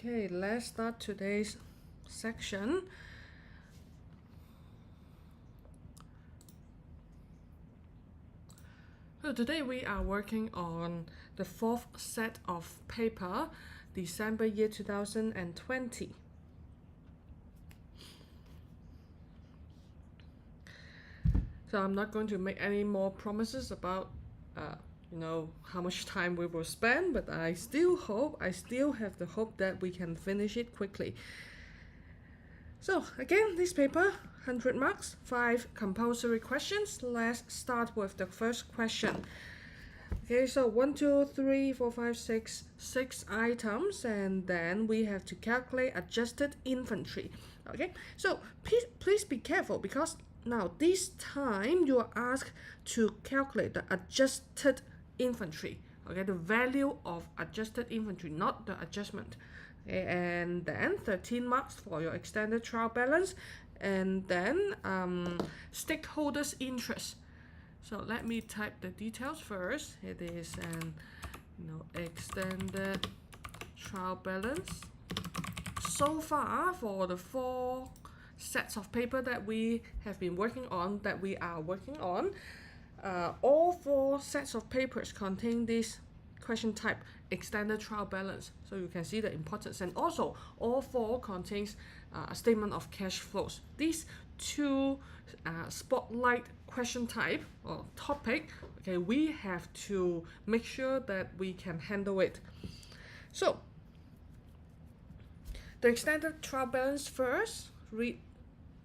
Okay, let's start today's section. So today we are working on the fourth set of paper, December year 2020. So I'm not going to make any more promises about how much time we will spend, but I still have the hope that we can finish it quickly. So again, this paper, 100 marks, 5 compulsory questions. Let's start with the first question. Okay, so 1, 2, 3, 4, 5, 6 items, and then we have to calculate adjusted inventory. Okay, so please be careful, because now this time you are asked to calculate the adjusted inventory. Okay, the value of adjusted inventory, not the adjustment. Okay, and then 13 marks for your extended trial balance, and then stakeholders' interest. So let me type the details first. It is an extended trial balance. So far, for the 4 sets of paper that we have been working on, all 4 sets of papers contain this question type, extended trial balance. So you can see the importance, and also all 4 contains a statement of cash flows. These 2 spotlight question type or topic, okay, we have to make sure that we can handle it. So the extended trial balance first,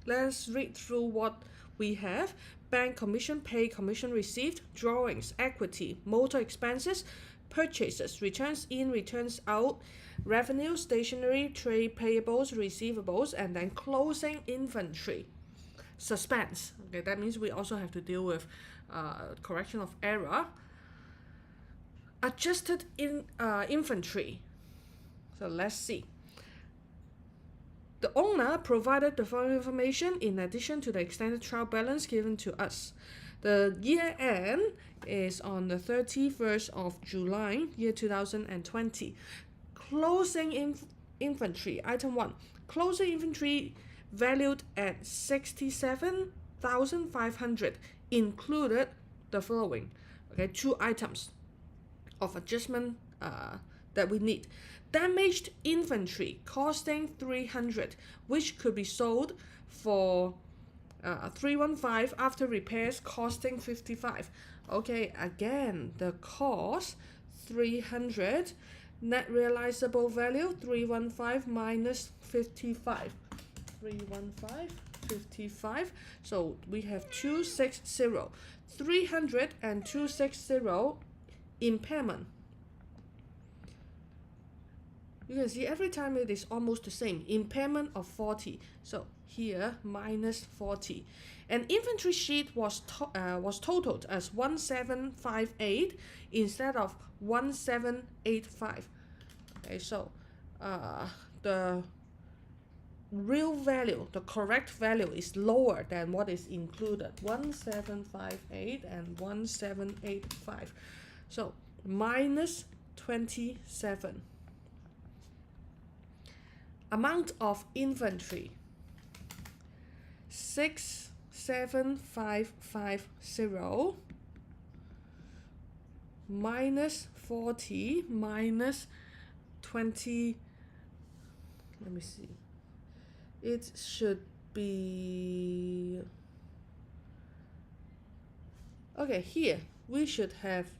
let's read through what we have. Bank commission paid, commission received, drawings, equity, motor expenses, purchases, returns in, returns out, revenue, stationery, trade payables, receivables, and then closing inventory. Suspense. Okay, that means we also have to deal with correction of error. Adjusted inventory. So let's see. The owner provided the following information in addition to the extended trial balance given to us. The year end is on the 31st of July, year 2020. Closing inventory, item 1. Closing inventory valued at 67,500 included the following. Okay, 2 items of adjustment that we need. Damaged inventory costing 300, which could be sold for 315 after repairs, costing 55. Okay, again, the cost 300, net realizable value 315 minus 55. 315, 55. So we have 260. 300 and 260 impairment. You can see every time it is almost the same. Impairment of 40. So here minus 40. And inventory sheet was totaled as 1758 instead of 1785. Okay, so the real value, the correct value, is lower than what is included. 1758 and 1785. So minus 27. Amount of inventory 67550 minus 40 minus 20. Let me see. It should be okay. Here we should have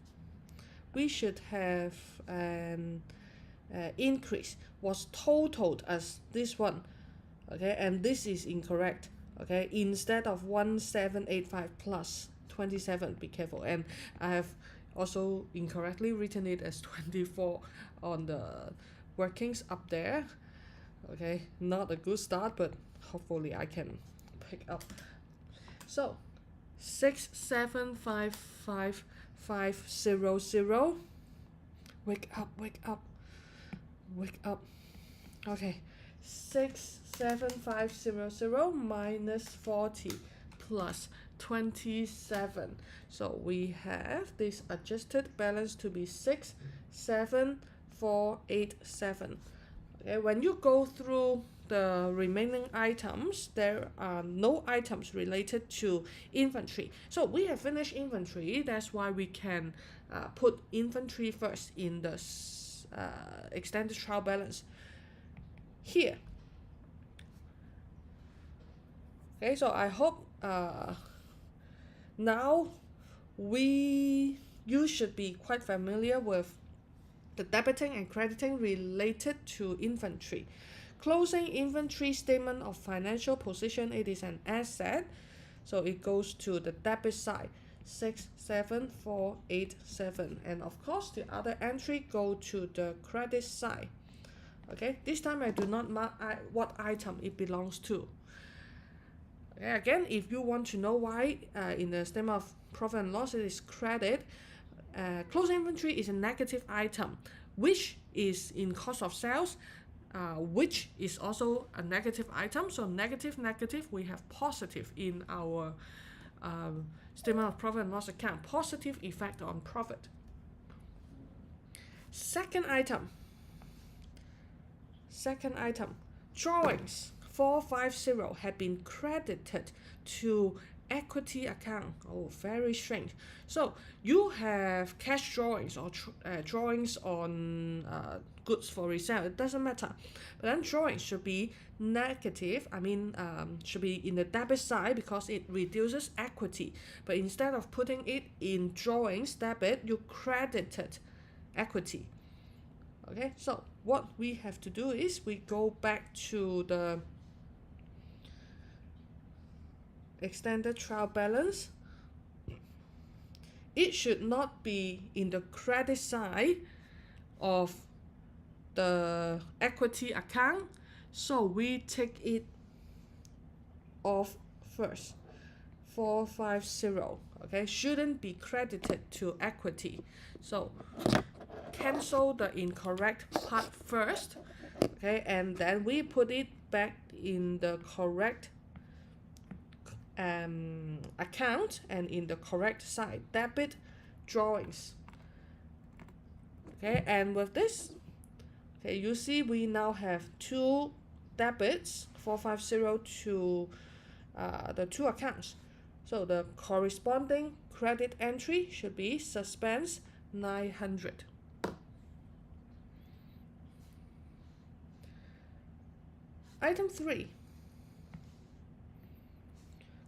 an increase, was totaled as this one. Okay, and this is incorrect. Okay, instead of 1785 plus 27, be careful. And I have also incorrectly written it as 24 on the workings up there. Okay, not a good start, but hopefully I can pick up. So 6755500. Wake up. Okay, 67500 minus 40 plus 27. So we have this adjusted balance to be 67487. Okay, when you go through the remaining items, there are no items related to inventory. So we have finished inventory. That's why we can put inventory first in the extended trial balance here. Okay, so I hope now you should be quite familiar with the debiting and crediting related to inventory. Closing inventory statement of financial position, it is an asset, so it goes to the debit side, 67487, and of course the other entry go to the credit side. Okay, this time I do not mark what item it belongs to. Okay, again, if you want to know why in the statement of profit and loss it is credit, closing inventory is a negative item, which is in cost of sales, which is also a negative item. So negative, we have positive in our statement of profit and loss account, positive effect on profit. Second item, drawings 450 had been credited to equity account. Oh, very strange. So you have cash drawings or drawings on goods for resale, it doesn't matter, but then drawings should be negative, should be in the debit side because it reduces equity. But instead of putting it in drawings debit, you credited equity. Okay, so what we have to do is we go back to the extended trial balance. It should not be in the credit side of the equity account, so we take it off first. 450, okay, shouldn't be credited to equity, so cancel the incorrect part first, okay, and then we put it back in the correct account and in the correct side, debit drawings. Okay, and with this, okay, you see we now have two debits, 450 to the two accounts. So the corresponding credit entry should be suspense 900. Item 3.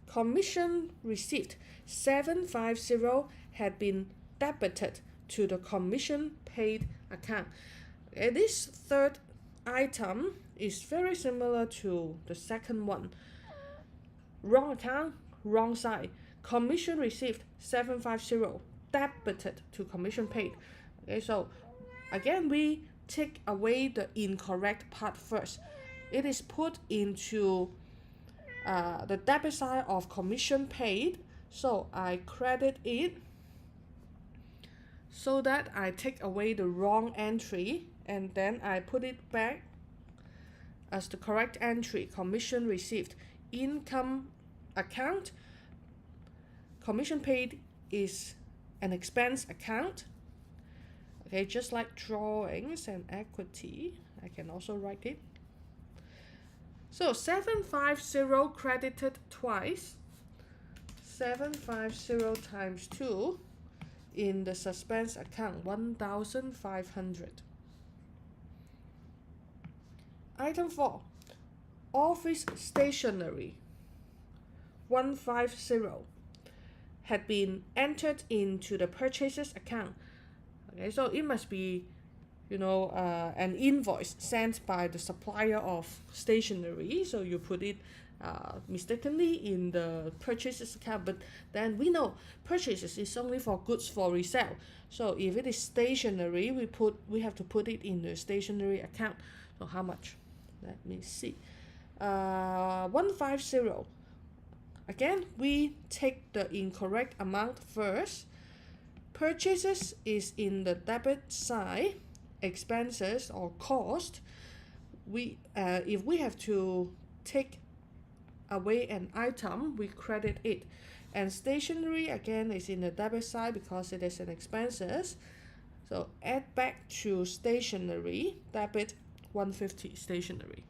Commission received 750 had been debited to the commission paid account. This third item is very similar to the second one. Wrong account, wrong side. Commission received 750 debited to commission paid. Okay, so again we take away the incorrect part first. It is put into the debit side of commission paid, so I credit it so that I take away the wrong entry and then I put it back as the correct entry. Commission received, income account, commission paid is an expense account. Okay, just like drawings and equity, I can also write it. So 750 credited twice, 750 times 2 in the suspense account, 1,500. Item 4, office stationery, 150 had been entered into the purchases account. Okay, so it must be an invoice sent by the supplier of stationery, so you put it mistakenly in the purchases account, but then we know purchases is only for goods for resale, so if it is stationery, we have to put it in the stationery account. So how much? Let me see. 150. Again, we take the incorrect amount first. Purchases is in the debit side. Expenses or cost, if we have to take away an item, we credit it. And stationery again is in the debit side because it is an expenses, so add back to stationery, debit 150 stationery.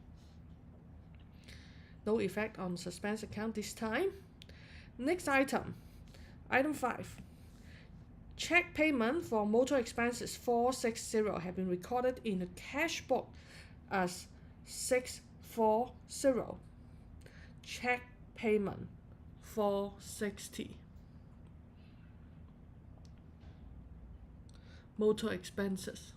No effect on suspense account this time. Next item, item 5. Check payment for motor expenses 460 have been recorded in the cash book as 640. Check payment 460. Motor expenses.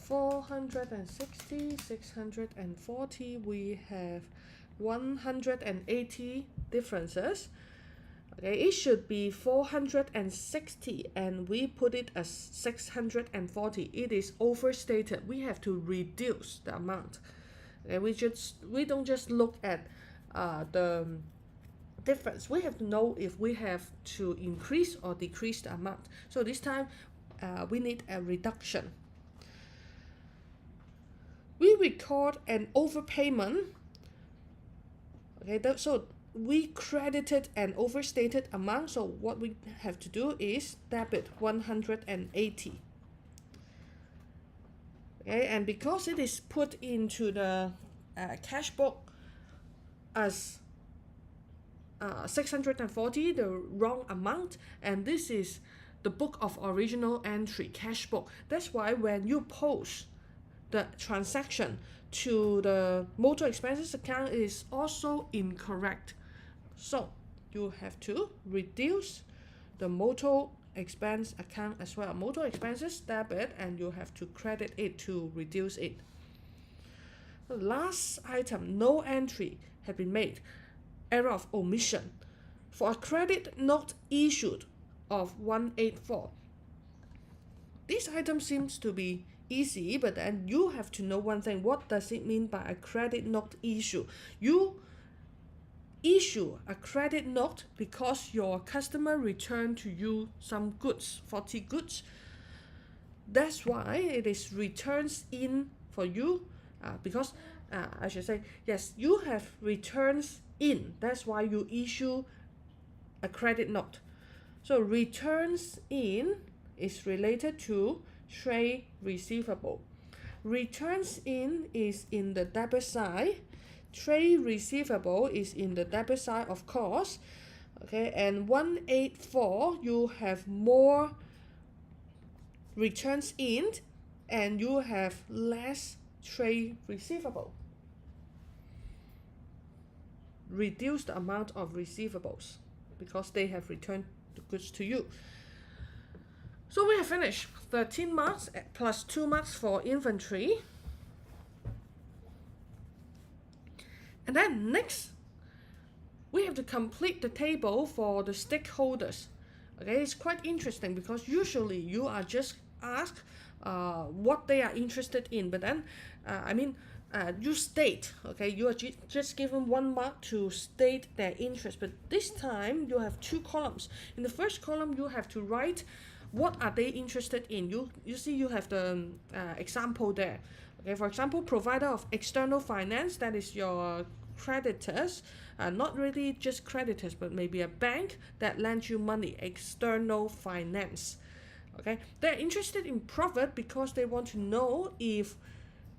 $460, 640, we have 180 differences. Okay, it should be 460 and we put it as 640. It is overstated. We have to reduce the amount. Okay, we don't just look at the difference. We have to know if we have to increase or decrease the amount. So this time we need a reduction. We record an overpayment. Okay, so we credited an overstated amount. So what we have to do is debit 180. Okay, and because it is put into the cash book as 640, the wrong amount, and this is the book of original entry, cash book. That's why when you post the transaction to the motor expenses account, is also incorrect. So you have to reduce the motor expense account as well. Motor expenses debit, and you have to credit it to reduce it. The last item, no entry had been made. Error of omission for a credit note issued of 184. This item seems to be easy, but then you have to know one thing. What does it mean by a credit note issue? You issue a credit note because your customer returned to you some goods, 40 goods. That's why it is returns in for you, because I should say, yes, you have returns in. That's why you issue a credit note. So returns in is related to trade receivable. Returns in is in the debit side. Trade receivable is in the debit side, of course. Okay, and 184, you have more returns in and you have less trade receivable. Reduce the amount of receivables because they have returned the goods to you. So we have finished 13 marks plus 2 marks for inventory. And then next, we have to complete the table for the stakeholders. Okay, it's quite interesting because usually you are just asked what they are interested in, but then, you state, okay, you are just given 1 mark to state their interest, but this time you have 2 columns. In the first column, you have to write what are they interested in. You see you have the example there. Okay, for example, provider of external finance, that is your creditors, not really just creditors, but maybe a bank that lends you money, external finance. Okay, they're interested in profit because they want to know if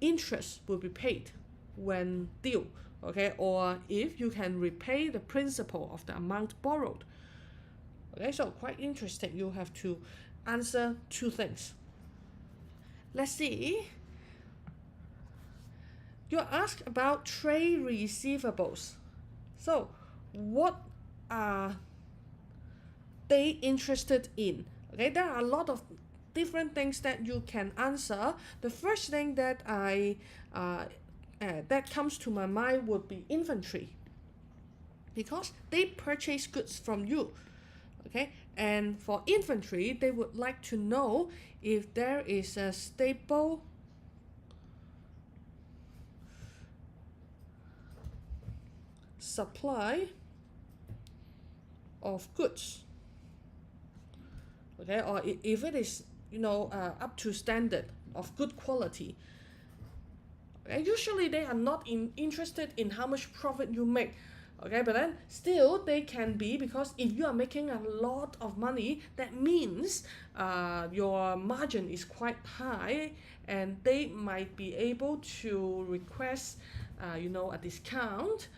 interest will be paid when due, okay, or if you can repay the principal of the amount borrowed. Okay, so quite interesting. You have to answer 2 things. Let's see. You're asked about trade receivables. So, what are they interested in? Okay, there are a lot of different things that you can answer. The first thing that that comes to my mind would be inventory, because they purchase goods from you. Okay, and for inventory, they would like to know if there is a stable supply of goods. Okay, or if it is, up to standard of good quality. Okay, usually they are not interested in how much profit you make. Okay, but then still they can be, because if you are making a lot of money, that means your margin is quite high, and they might be able to request a discount.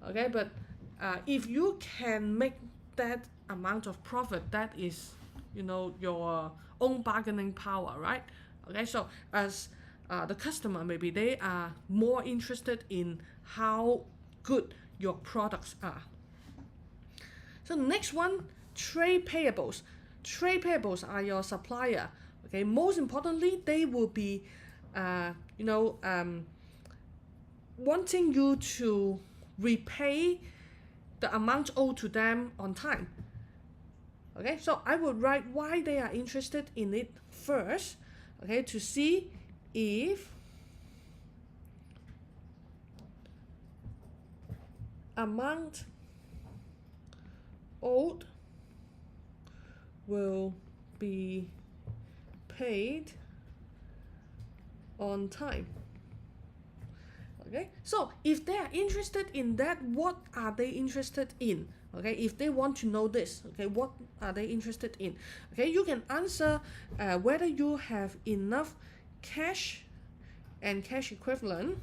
Okay, but if you can make that amount of profit, that is your own bargaining power, right? Okay, so as the customer, maybe they are more interested in how good your products are. So next one, trade payables. Trade payables are your supplier. Okay, most importantly, they will be wanting you to repay the amount owed to them on time. Okay, so I would write why they are interested in it first, okay, to see if amount owed will be paid on time. Okay, so if they are interested in that, what are they interested in? Okay, if they want to know this, okay, what are they interested in? Okay, you can answer whether you have enough cash and cash equivalent,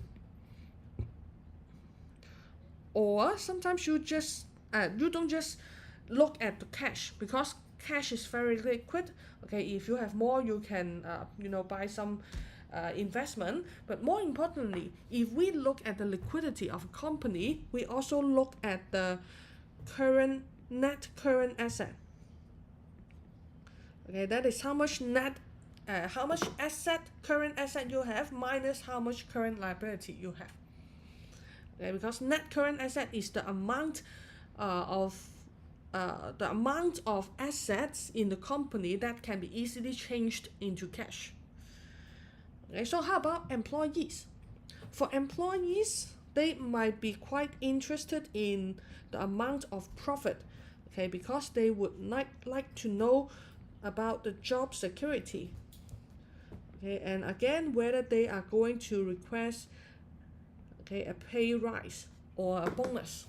or sometimes you just you don't just look at the cash, because cash is very liquid. Okay, if you have more, you can buy some investment. But more importantly, if we look at the liquidity of a company, we also look at the net current asset. Okay, that is how much current asset you have minus how much current liability you have. Okay, because net current asset is the amount of assets in the company that can be easily changed into cash. Okay, so how about employees? For employees, they might be quite interested in the amount of profit, okay, because they would like to know about the job security. Okay, and again, whether they are going to request a pay rise or a bonus.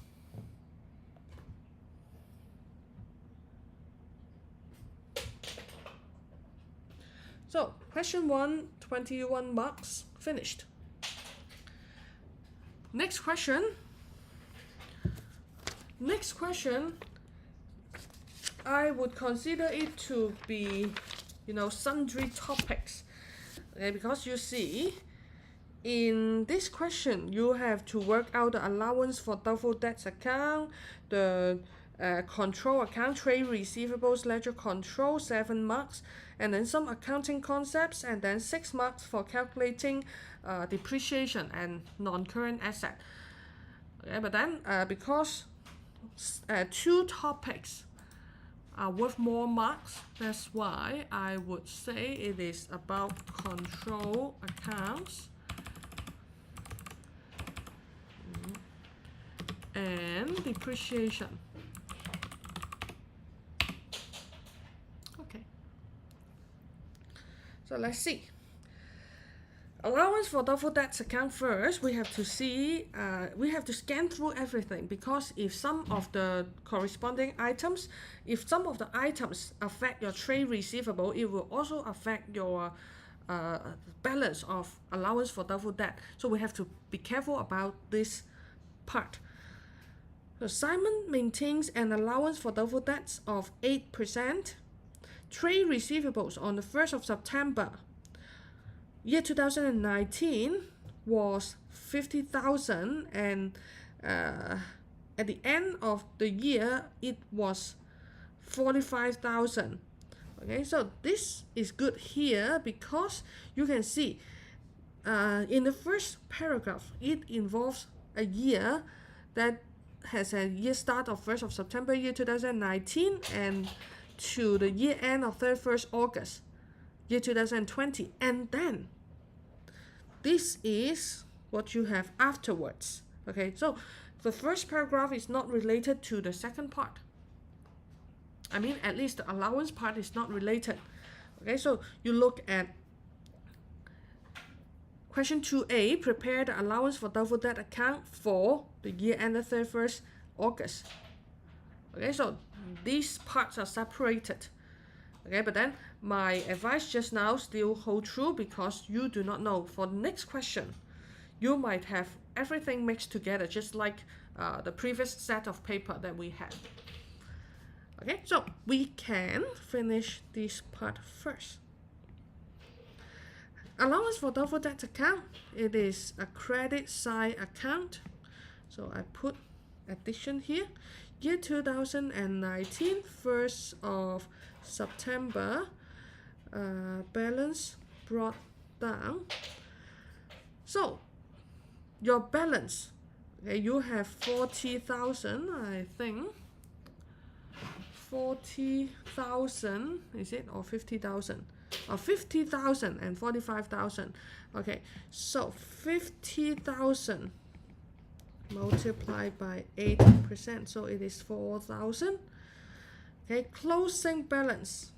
So question 1, 21 marks, finished. Next question, I would consider it to be sundry topics. Okay, because you see, in this question, you have to work out the allowance for doubtful debts account, the control account, trade receivables, ledger control, 7 marks, and then some accounting concepts, and then 6 marks for calculating depreciation and non-current asset. Okay, but then because 2 topics are worth more marks, that's why I would say it is about control accounts and depreciation. Okay, so let's see. Allowance for doubtful debts account first, we have to see, we have to scan through everything, because if some of the corresponding items, if some of the items affect your trade receivable, it will also affect your balance of allowance for doubtful debt. So we have to be careful about this part. So Simon maintains an allowance for doubtful debts of 8%. Trade receivables on the 1st of September year 2019 was 50,000, and at the end of the year it was 45,000. Okay, so this is good here, because you can see in the first paragraph it involves a year that has a year start of 1st of September year 2019 and to the year end of 31st August year 2020, and then this is what you have afterwards. Okay, so the first paragraph is not related to the second part. I mean, at least the allowance part is not related. Okay, so you look at question 2A, prepare the allowance for doubtful debt account for the year ended 31st August. Okay, so these parts are separated. Okay, but then my advice just now still hold true, because you do not know. For the next question, you might have everything mixed together, just like the previous set of paper that we had. Okay, so we can finish this part first. Allowance for doubtful debt account, it is a credit side account. So I put addition here. Year 2019, 1st of September, balance brought down. So your balance, okay, you have 40,000, I think. 40,000, is it, or 50,000? Or 50,000 and 45,000. Okay, so 50,000 multiplied by 8%, so it is 4,000. Okay, closing balance.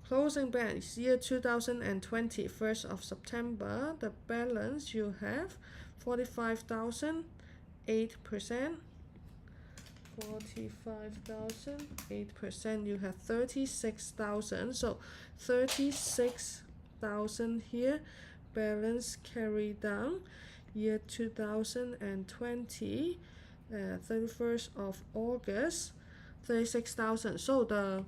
Closing balance, year 2020, 1st of September, the balance you have 45,000, 8%. 45,000, 8%, you have 36,000. So 36,000 here, balance carry down. Year 2020, 31st of August, 36,000. So the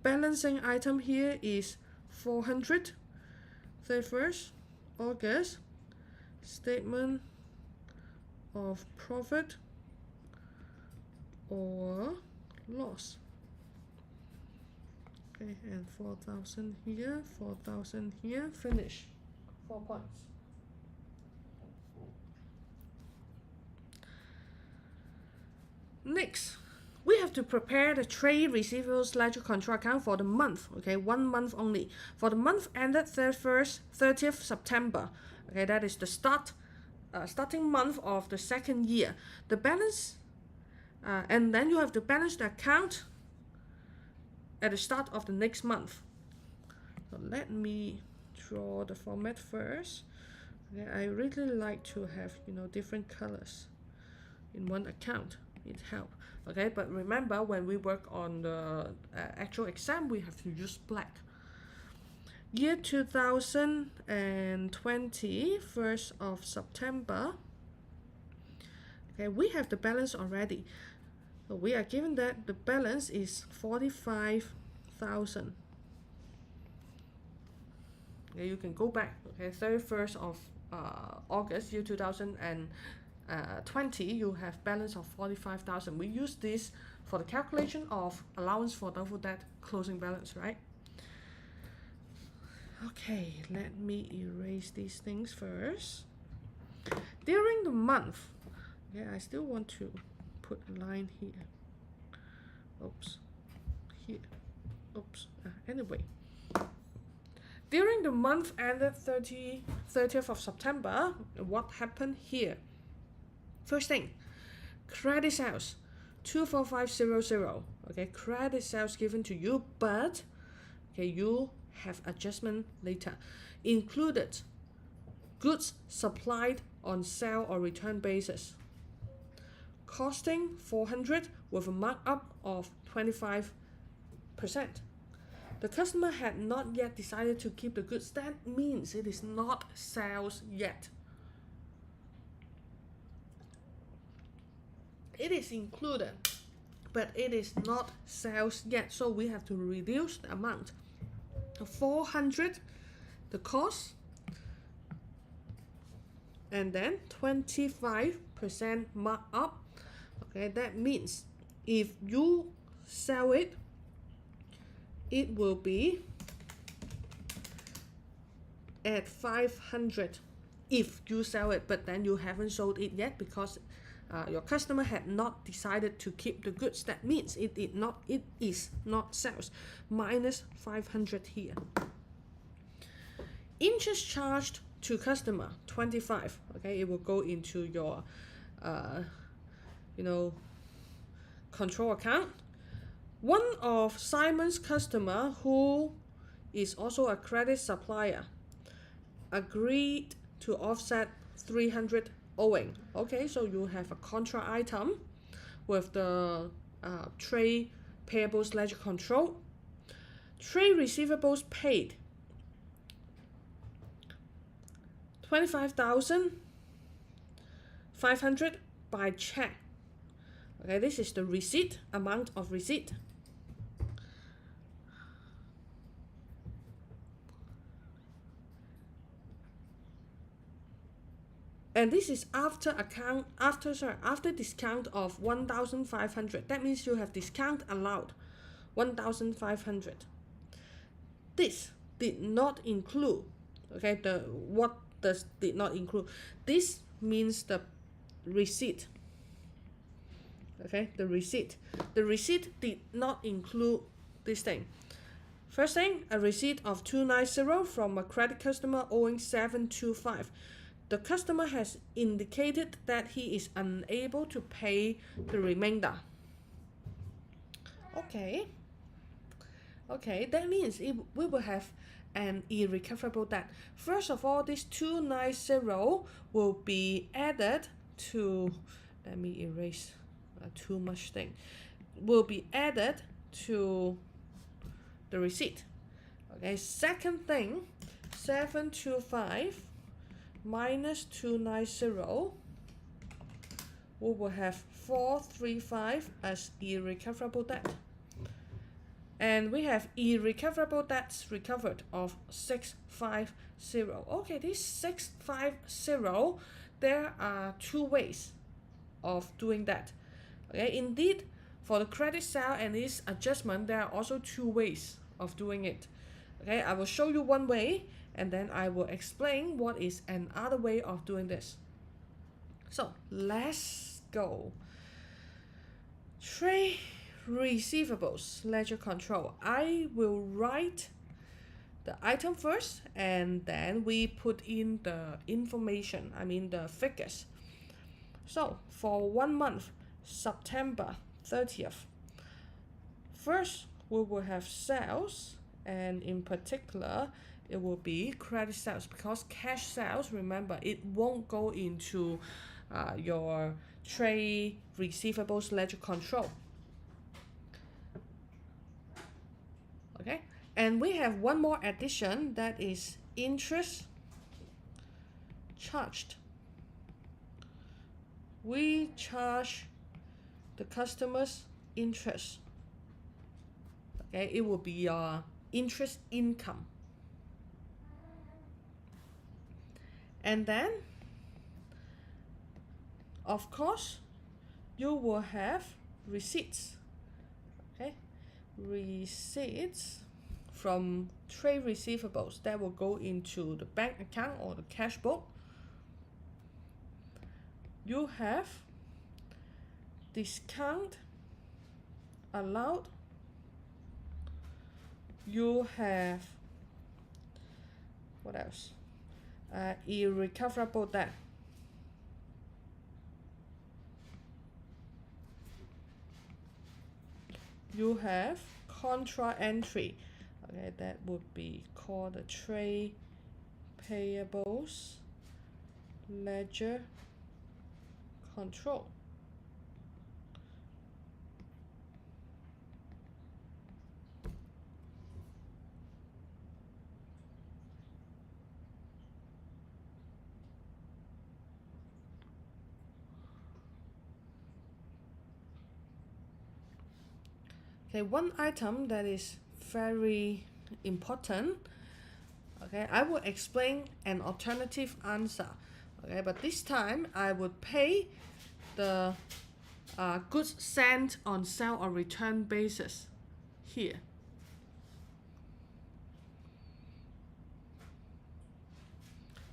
balancing item here is 400. 31st August, statement of profit or loss. Okay, and 4,000 here, 4,000 here, finish. 4 points. Next, we have to prepare the trade receivables ledger control account for the month. Okay, 1 month only. For the month ended 30th September. Okay, that is the starting month of the second year. The balance, and then you have to balance the account at the start of the next month. So let me draw the format first. Okay, I really like to have, different colors in one account. It helps. Okay, but remember, when we work on the actual exam, we have to use black. Year 2020, 1st of September. Okay, we have the balance already. So we are given that the balance is 45,000. Okay, you can go back. Okay, 31st of August, year 2020, you have balance of 45,000. We use this for the calculation of allowance for doubtful debt closing balance, right? Okay, let me erase these things first. During the month, okay, I still want to put a line here. Oops, here. Oops. Anyway, during the month ended 30th of September, what happened here? First thing, credit sales 24500. Okay, credit sales given to you, but okay, you have adjustment later. Included goods supplied on sale or return basis, costing 400 with a markup of 25%. The customer had not yet decided to keep the goods. That means it is not sales yet. It is included, but it is not sales yet. So we have to reduce the amount. 400, the cost, and then 25% markup. Okay, that means if you sell it, it will be at 500 if you sell it, but then you haven't sold it yet because your customer had not decided to keep the goods. That means it is not sales. Minus 500 here. Interest charged to customer 25. Okay, it will go into your control account. One of Simon's customer, who is also a credit supplier, agreed to offset 300 owing. Okay, so you have a contra item with the trade payables ledger control. Trade receivables paid 25,500 by check. Okay, this is the receipt, amount of receipt. And this is after discount of 1,500. That means you have discount allowed 1,500. This did not include, okay, did not include? This means the receipt. Okay, the receipt. The receipt did not include this thing. First thing, a receipt of 290 from a credit customer owing 725. The customer has indicated that he is unable to pay the remainder. Okay. Okay, that means we will have an irrecoverable debt. First of all, this 290 will be added to, let me erase too much thing, will be added to the receipt. Okay, second thing, 725 minus 290, we will have 435 as irrecoverable debt. And we have irrecoverable debts recovered of 650. Okay, this 650, there are two ways of doing that. Okay, indeed, for the credit sale and its adjustment, there are also two ways of doing it. Okay, I will show you one way, and then I will explain what is another way of doing this. So let's go. Trade receivables ledger control. I will write the item first, and then we put in the information, I mean the figures. So for 1 month, September 30th, first we will have sales, and in particular it will be credit sales, because cash sales, remember, it won't go into your trade receivables ledger control. Okay, and we have one more addition, that is interest charged. We charge the customer's interest. Okay, it will be your interest income. And then, of course, you will have receipts. Okay, receipts from trade receivables that will go into the bank account or the cash book. You have discount allowed. You have, what else? Irrecoverable debt. You have contra entry. Okay, that would be called the trade payables ledger control. Okay, one item that is very important. Okay, I will explain an alternative answer. Okay, but this time I would pay the goods sent on sale or return basis here.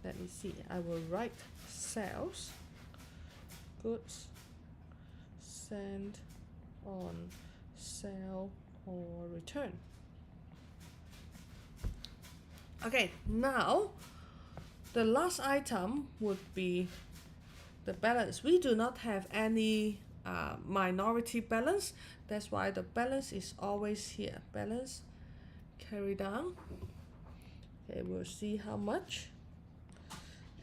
Let me see, I will write sales, goods sent on sale or return. Okay, now the last item would be the balance. We do not have any minority balance, that's why the balance is always here. Balance, carry down. Okay, we'll see how much.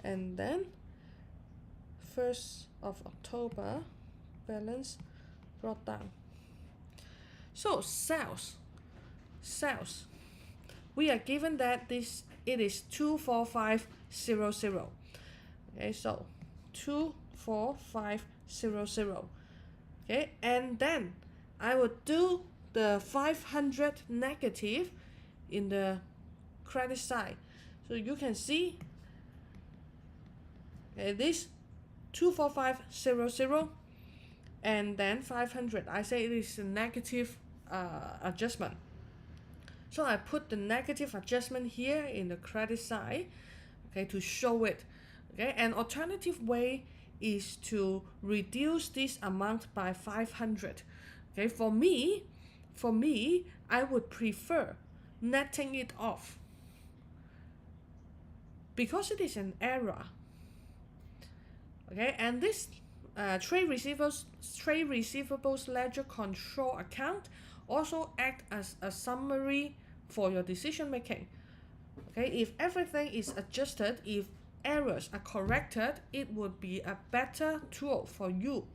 And then 1st of October balance brought down. So sales, we are given that it is 24500. Okay, so 24500. Okay, and then I would do the 500 negative in the credit side. So you can see, okay, this 24500 and then 500. I say it is a negative adjustment. So I put the negative adjustment here in the credit side, okay, to show it. Okay, an alternative way is to reduce this amount by 500. Okay, for me, I would prefer netting it off because it is an error. Okay, and this trade receivables ledger control account also act as a summary for your decision making. Okay, if everything is adjusted, if errors are corrected, it would be a better tool for you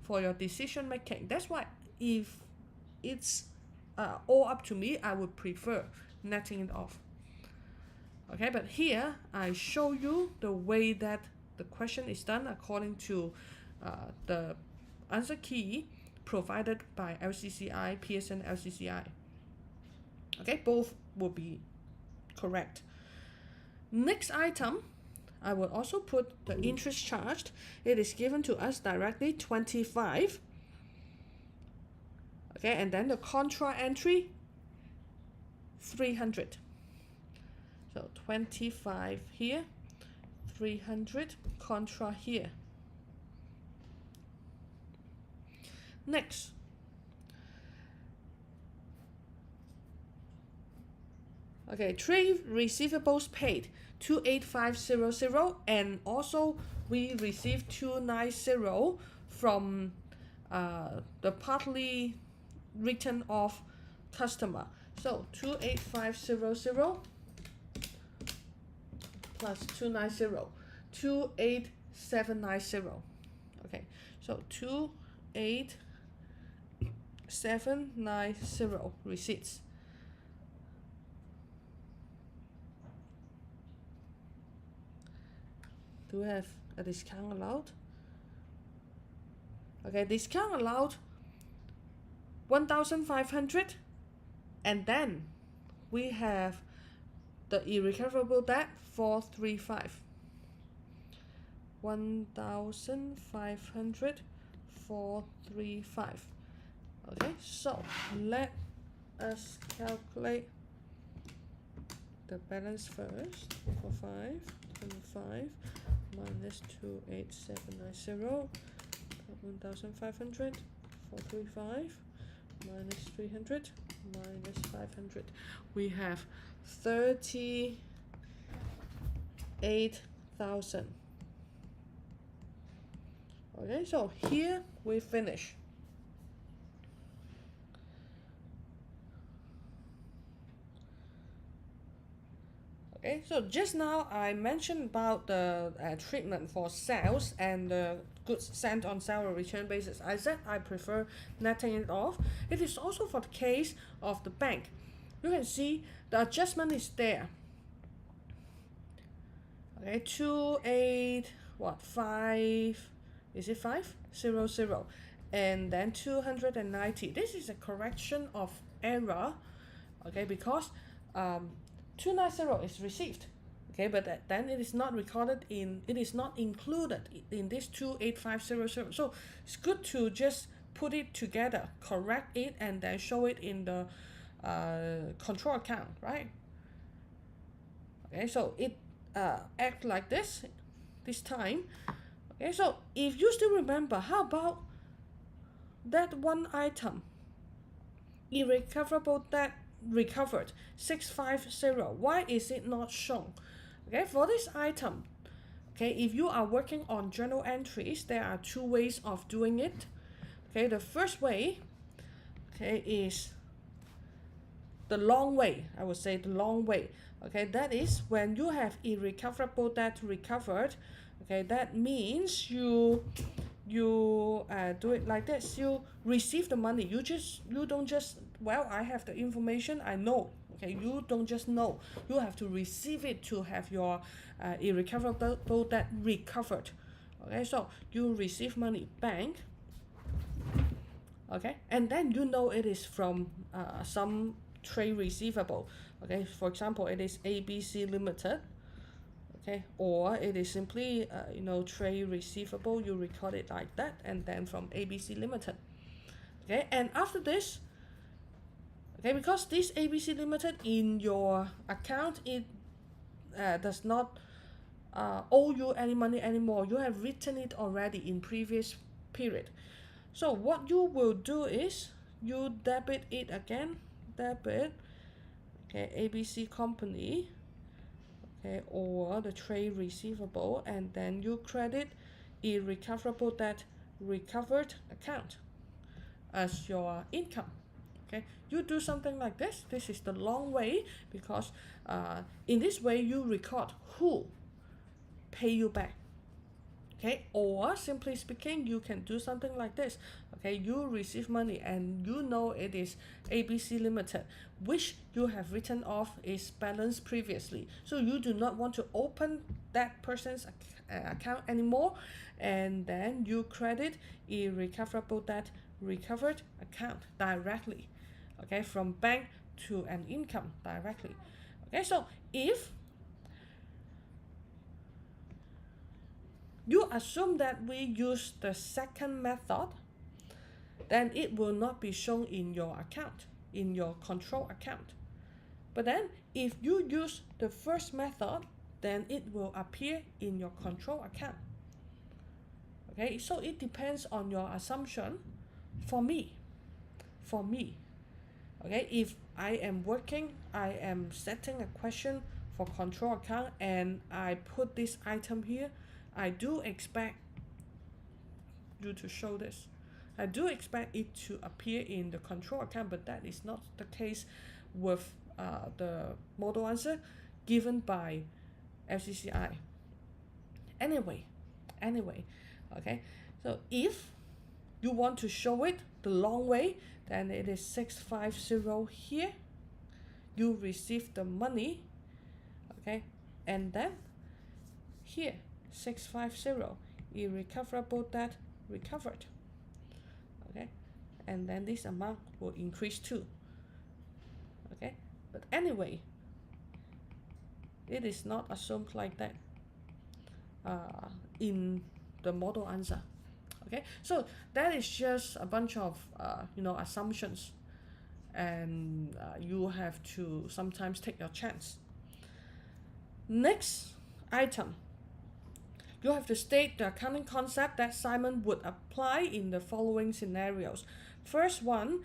for your decision making. That's why if it's all up to me, I would prefer netting it off. Okay, but here I show you the way that the question is done according to the answer key provided by LCCI, Pearson LCCI. Okay, both will be correct. Next item, I will also put the interest charged. It is given to us directly, 25. Okay, and then the contra entry, 300. So 25 here, 300 contra here. Next, okay, trade receivables paid 28500, and also we received 290 from the partly written off customer. So 28500 plus 290, 28790. Okay, so 28790 receipts. Do we have a discount allowed? Okay, discount allowed 1,500, and then we have the irrecoverable debt 435. 1,500, 435. Okay, so let us calculate the balance first. 445, 25 minus 28790, 1,500, 435 minus 300 minus 500. We have 38,000. Okay, so here we finish. Okay, so just now I mentioned about the treatment for sales and the goods sent on sale or return basis. I said I prefer netting it off. It is also for the case of the bank. You can see the adjustment is there. Okay, 5, is it 500, and then 290. This is a correction of error. Okay, because 290 is received. Okay, but then it is not recorded in, it is not included in this 28500. So it's good to just put it together, correct it, and then show it in the control account, right? Okay, so it act like this time. Okay, so if you still remember, how about that one item, irrecoverable debt recovered 650? Why is it not shown? Okay, for this item, okay, if you are working on journal entries, there are two ways of doing it. Okay, the first way, okay, is the long way. I would say the long way. Okay, that is when you have irrecoverable debt recovered. Okay, that means you do it like this. You receive the money. You don't just, well, I have the information, I know. Okay, you don't just know. You have to receive it to have your irrecoverable debt recovered. Okay, so you receive money, bank. Okay, and then you know it is from some trade receivable. Okay, for example, it is ABC Limited. Okay, or it is simply trade receivable. You record it like that, and then from ABC Limited. Okay, and after this, okay, because this ABC Limited in your account, it does not owe you any money anymore. You have written it already in previous period. So what you will do is you debit it again, debit, okay, ABC company, okay, or the trade receivable, and then you credit irrecoverable debt recovered account as your income. Okay, you do something like this. This is the long way, because in this way you record who pay you back. Okay, or simply speaking, you can do something like this. Okay, you receive money and you know it is ABC Limited, which you have written off is balanced previously. So you do not want to open that person's account anymore, and then you credit irrecoverable debt recovered account directly. Okay, from bank to an income directly. Okay, so if you assume that we use the second method, then it will not be shown in your account, in your control account. But then if you use the first method, then it will appear in your control account. Okay, so it depends on your assumption. For me, okay, if I am working, I am setting a question for control account and I put this item here, I do expect you to show this. I do expect it to appear in the control account, but that is not the case with the model answer given by LCCI. Anyway, okay, so if you want to show it the long way, then it is 650 here. You receive the money, okay, and then here 650 irrecoverable debt recovered. Okay, and then this amount will increase too. Okay, but anyway, it is not assumed like that in the model answer. Okay, so that is just a bunch of assumptions, and you have to sometimes take your chance. Next item, you have to state the accounting concept that Simon would apply in the following scenarios. First one,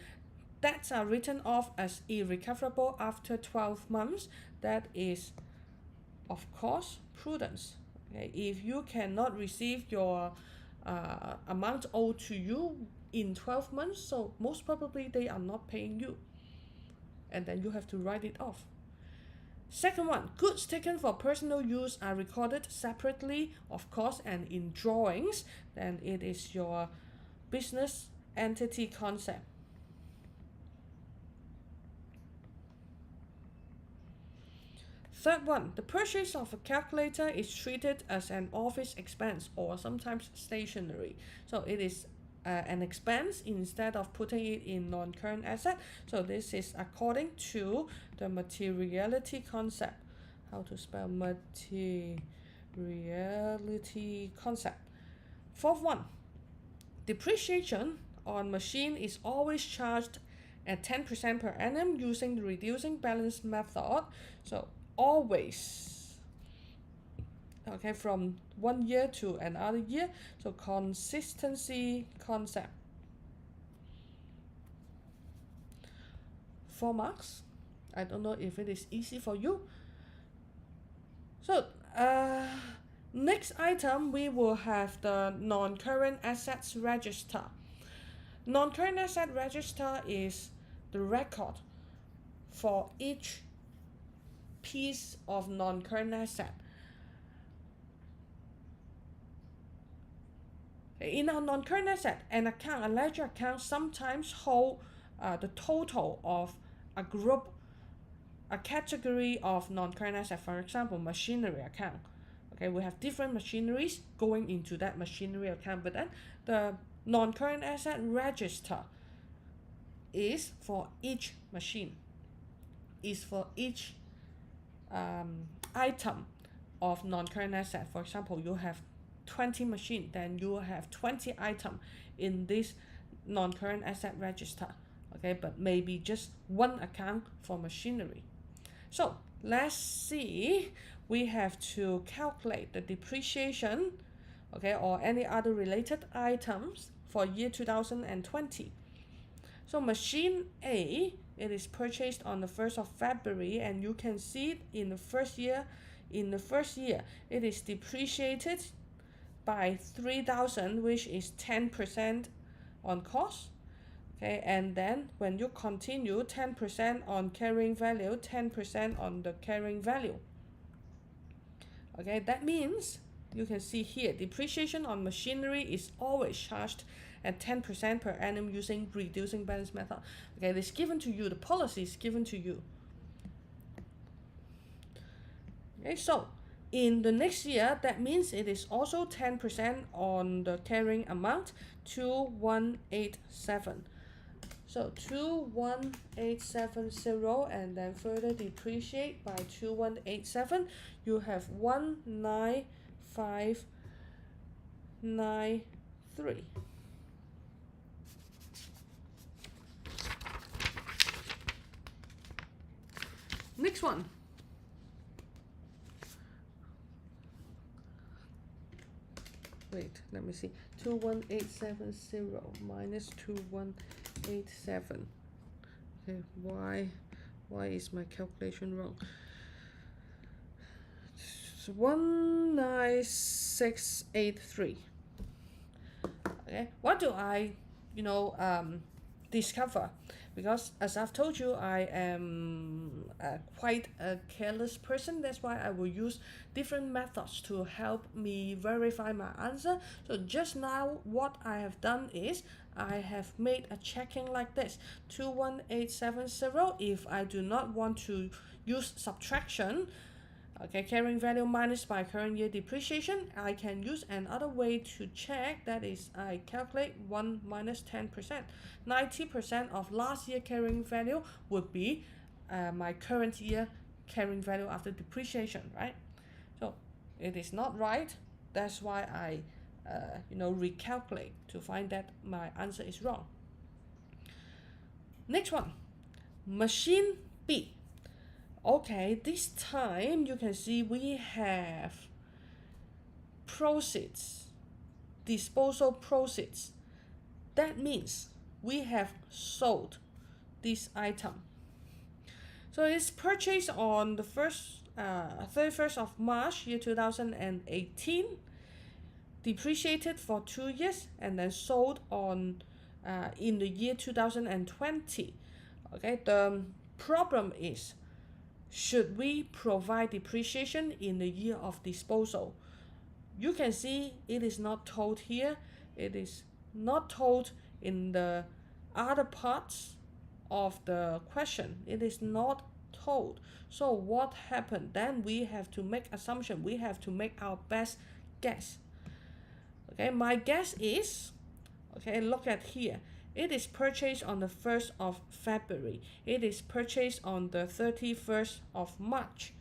debts are written off as irrecoverable after 12 months. That is, of course, prudence. Okay, if you cannot receive your amount owed to you in 12 months, so most probably they are not paying you, and then you have to write it off. Second one, goods taken for personal use are recorded separately, of course, and in drawings. Then it is your business entity concept. Third one, the purchase of a calculator is treated as an office expense or sometimes stationery. So it is an expense instead of putting it in non-current asset. So this is according to the materiality concept. How to spell materiality concept? Fourth one, depreciation on machine is always charged at 10% per annum using the reducing balance method. So always, okay, from 1 year to another year. So consistency concept. 4 marks. I don't know if it is easy for you. So next item, we will have the non-current assets register. Non-current asset register is the record for each piece of non-current asset. In our non-current asset, an account, a ledger account sometimes hold the total of a group, a category of non-current asset. For example, machinery account. Okay, we have different machineries going into that machinery account, but then the non-current asset register is for each machine, is for each item of non-current asset. For example, you have 20 machines, then you have 20 items in this non-current asset register. Okay, but maybe just one account for machinery. So let's see, we have to calculate the depreciation, okay, or any other related items for year 2020. So machine A, it is purchased on the 1st of February, and you can see it in the first year. In the first year, it is depreciated by 3,000, which is 10% on cost. Okay, and then when you continue, 10% on carrying value, 10% on the carrying value. Okay, that means you can see here, depreciation on machinery is always charged at 10% per annum using reducing balance method. Okay, it is given to you, the policy is given to you. Okay, so in the next year, that means it is also 10% on the carrying amount, 2187. So 21870, and then further depreciate by 2187, you have 19593. Next one. Wait, let me see. 21870 minus 2187. Okay, why is my calculation wrong? So 19683. Okay, what do I discover? Because as I've told you, I am quite a careless person. That's why I will use different methods to help me verify my answer. So just now, what I have done is I have made a checking like this: 21870. If I do not want to use subtraction, okay, carrying value minus by current year depreciation, I can use another way to check. That is, I calculate 1 minus 10%. 90% of last year carrying value would be my current year carrying value after depreciation, right? So it is not right. That's why I recalculate to find that my answer is wrong. Next one, machine B. Okay, this time you can see we have proceeds, disposal proceeds. That means we have sold this item. So it's purchased on the 31st of March, year 2018, depreciated for 2 years, and then sold on in the year 2020. Okay, the problem is, should we provide depreciation in the year of disposal? You can see it is not told here. It is not told in the other parts of the question. It is not told. So what happened? Then we have to make assumption. We have to make our best guess. Okay, my guess is, okay, look at here. It is purchased on the 1st of February. It is purchased on the 31st of March.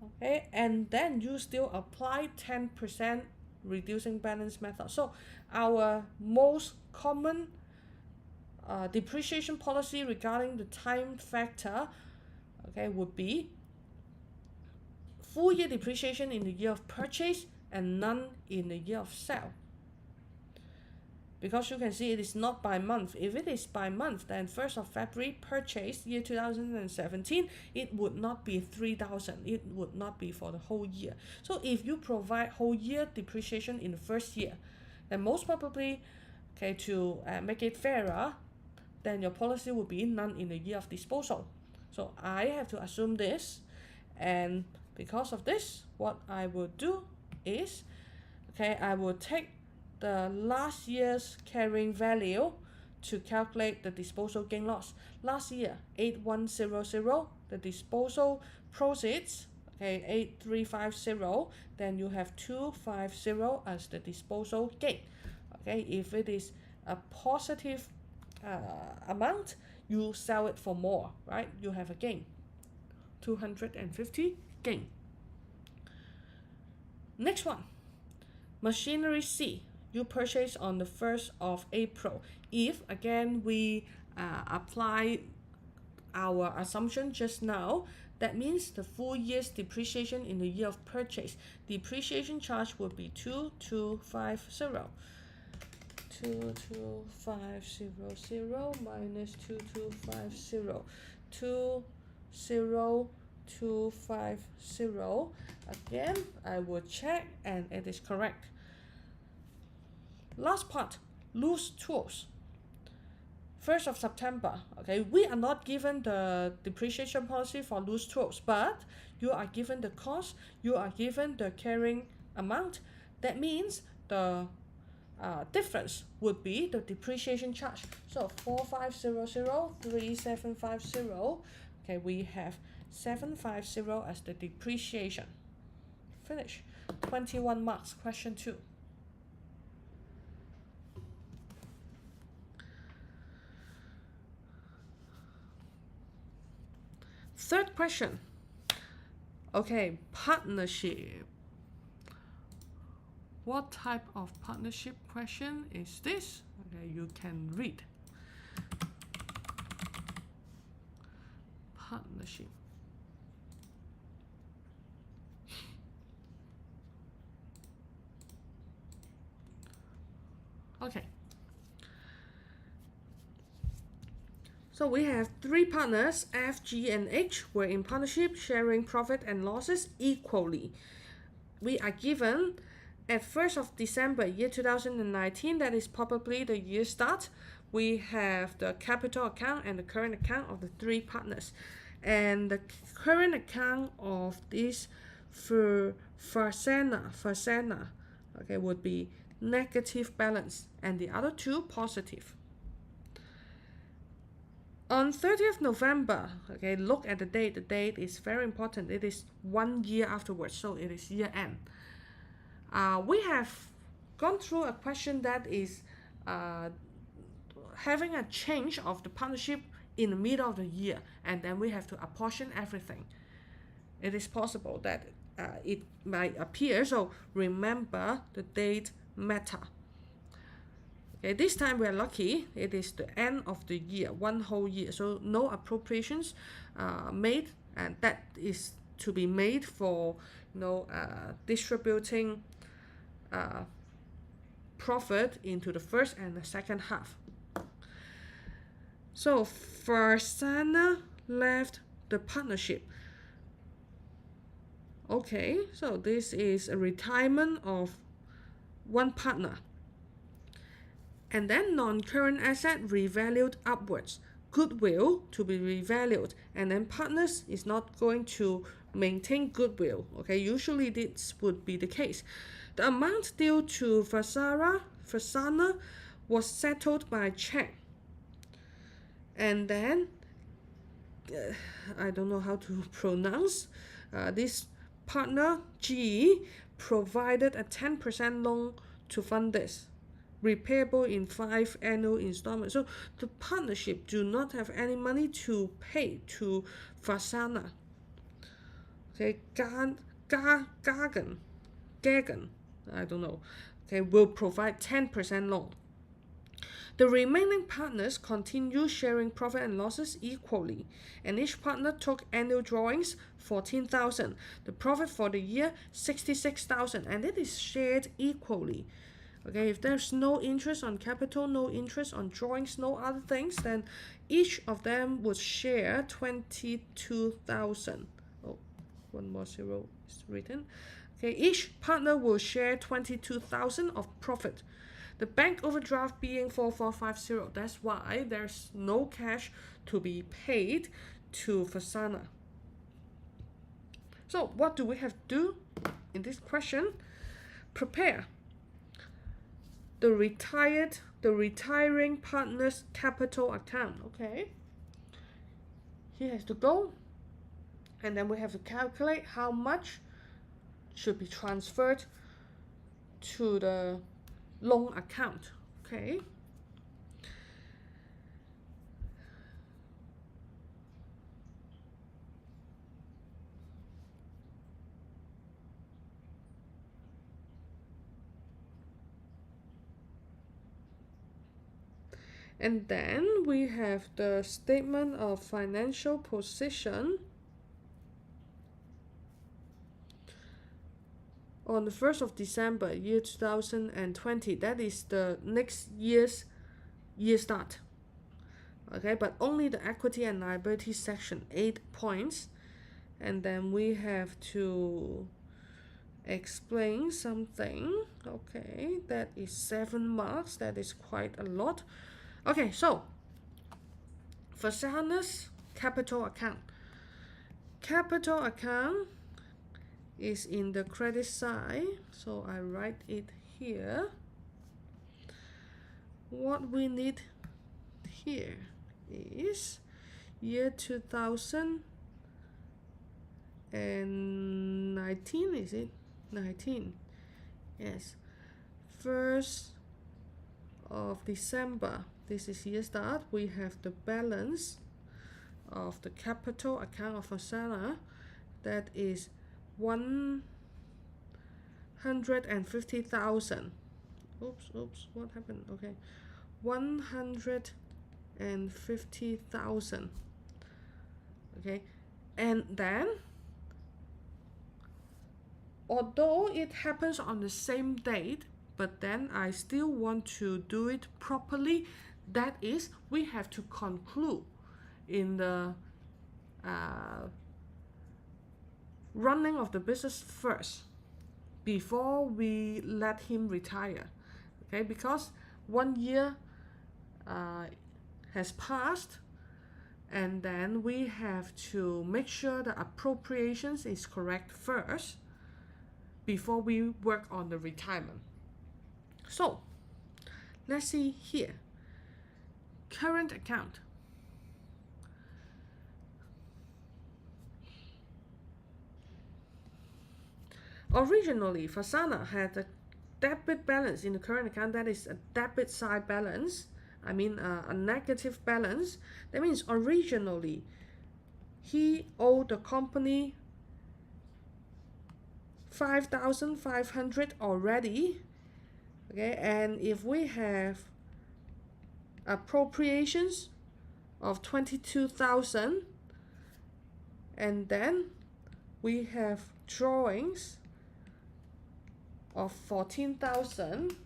Okay, and then you still apply 10% reducing balance method. So our most common depreciation policy regarding the time factor, okay, would be full year depreciation in the year of purchase and none in the year of sale. Because you can see it is not by month. If it is by month, then 1st of February purchase, year 2017, it would not be 3,000. It would not be for the whole year. So if you provide whole year depreciation in the first year, then most probably, okay, to make it fairer, then your policy will be none in the year of disposal. So I have to assume this, and because of this, what I will do is, okay, I will take the last year's carrying value to calculate the disposal gain loss. Last year, 8100, the disposal proceeds, okay, 8350, then you have 250 as the disposal gain. Okay, if it is a positive amount, you sell it for more, right? You have a gain, 250 gain. Next one, machinery C, you purchase on the 1st of April. If, again, we apply our assumption just now, that means the full year's depreciation in the year of purchase, depreciation charge would be 2250. 22500 minus 2250, 20250. Again, I will check and it is correct. Last part, loose tools. 1st of September, okay, we are not given the depreciation policy for loose tools, but you are given the cost, you are given the carrying amount. That means the difference would be the depreciation charge. So 4500, 3750. Okay, we have 750 as the depreciation. Finish. 21 marks. Question 2. Third question. Okay, partnership. What type of partnership question is this? Okay, you can read. Partnership. Okay. So we have 3 partners, F, G, and H, were in partnership, sharing profit and losses equally. We are given at 1st of December, year 2019, that is probably the year start, we have the capital account and the current account of the 3 partners. And the current account of this Fasana, okay, would be negative balance, and the other 2 positive. On 30th November, okay, look at the date. The date is very important. It is 1 year afterwards, so it is year end. We have gone through a question that is having a change of the partnership in the middle of the year, and then we have to apportion everything. It is possible that it might appear, so remember the date matter. Okay, this time we are lucky. It is the end of the year, 1 whole year, so no appropriations made, and that is to be made for distributing profit into the first and the second half. So Fasana left the partnership. Okay, so this is a retirement of 1 partner. And then non-current asset revalued upwards, goodwill to be revalued, and then partners is not going to maintain goodwill. Okay, usually this would be the case. The amount due to Fasana was settled by check. And then, I don't know how to pronounce, this partner G provided a 10% loan to fund this, repayable in 5 annual installments. So the partnership do not have any money to pay to Fasana. Okay, Gagan, I don't know, okay, will provide 10% loan. The remaining partners continue sharing profit and losses equally, and each partner took annual drawings 14,000. The profit for the year 66,000, and it is shared equally. Okay, if there's no interest on capital, no interest on drawings, no other things, then each of them would share 22,000. Oh, 1 more 0 is written. Okay, each partner will share 22,000 of profit. The bank overdraft being 4450. That's why there's no cash to be paid to Fasana. So what do we have to do in this question? Prepare the retiring partner's capital account. Okay, he has to go, and then we have to calculate how much should be transferred to the loan account. Okay, and then we have the statement of financial position on the 1st of December, year 2020. That is the next year's year start. Okay, but only the equity and liability section, 8 points. And then we have to explain something. Okay, that is 7 marks. That is quite a lot. Okay, so Fasana's capital account. Capital account is in the credit side, so I write it here. What we need here is year 2019, is it? 19. Yes. 1st of December. This is year start. We have the balance of the capital account of Fasana. That is 150,000. Oops, what happened? Okay, 150,000. Okay, and then although it happens on the same date, but then I still want to do it properly. That is, we have to conclude in the running of the business first before we let him retire. Okay, because 1 year has passed, and then we have to make sure the appropriations is correct first before we work on the retirement. So let's see here. Current account. Originally, Fasana had a debit balance in the current account. That is a debit side balance. I mean a negative balance. That means originally he owed the company 5,500 already. Okay, and if we have appropriations of 22,000, and then we have drawings of 14,000,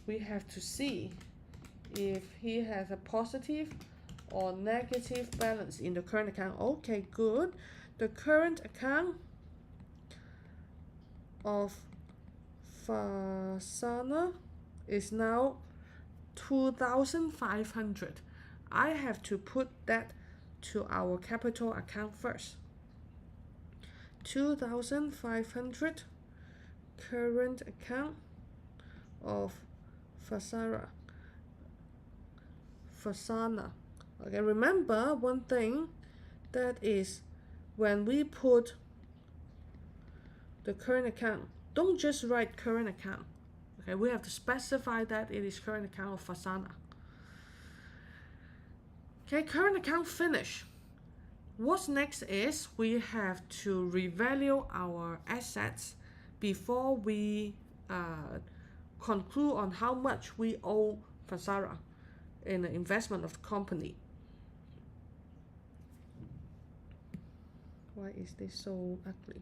we have to see if he has a positive or negative balance in the current account. Okay, good. The current account of Fasana is now 2,500. I have to put that to our capital account first. 2,500 current account of Fasana. Okay, remember one thing, that is when we put the current account, don't just write current account. Okay, we have to specify that it is current account of Fasana. Okay, current account finished. What's next is we have to revalue our assets before we conclude on how much we owe Fasana in the investment of the company. Why is this so ugly?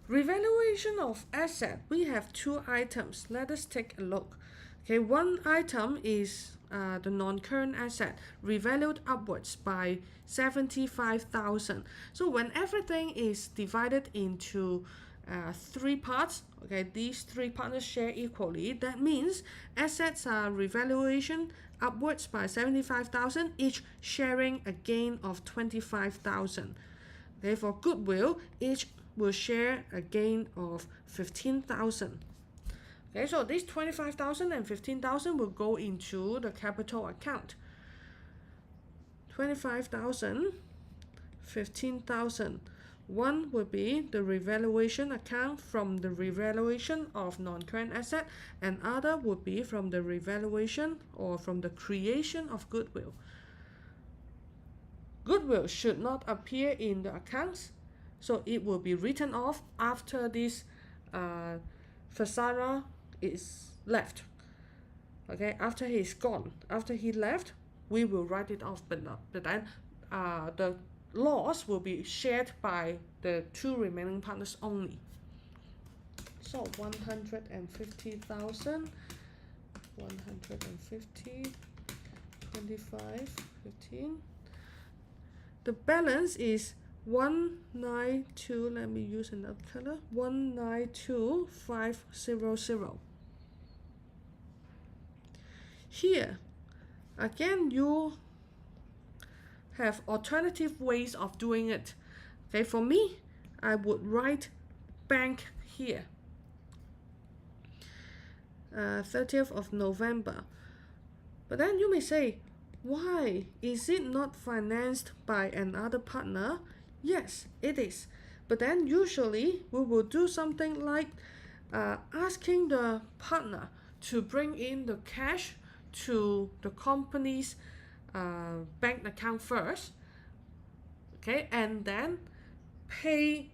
Revaluation of asset. We have 2 items. Let us take a look. Okay, one item is the non-current asset revalued upwards by 75,000. So when everything is divided into three parts. Okay, these three partners share equally. That means assets are revaluation upwards by 75,000, each sharing a gain of 25,000. Okay, for goodwill, each will share a gain of 15,000. Okay, so these 25,000 and 15,000 will go into the capital account. 25,000, 15,000. One will be the revaluation account from the revaluation of non-current asset, and other would be from the revaluation or from the creation of goodwill. Goodwill should not appear in the accounts, so it will be written off after this Fasara is left. Okay, after he's gone, after he left, we will write it off, but then the loss will be shared by the two remaining partners only. So 150,000, 150, 25, 15. The balance is 192, let me use another color, 192,500. Here, again, you have alternative ways of doing it. Okay, for me, I would write bank here. 30th of November. But then you may say, why is it not financed by another partner? Yes, it is. But then usually we will do something like asking the partner to bring in the cash to the company's bank account first, okay, and then pay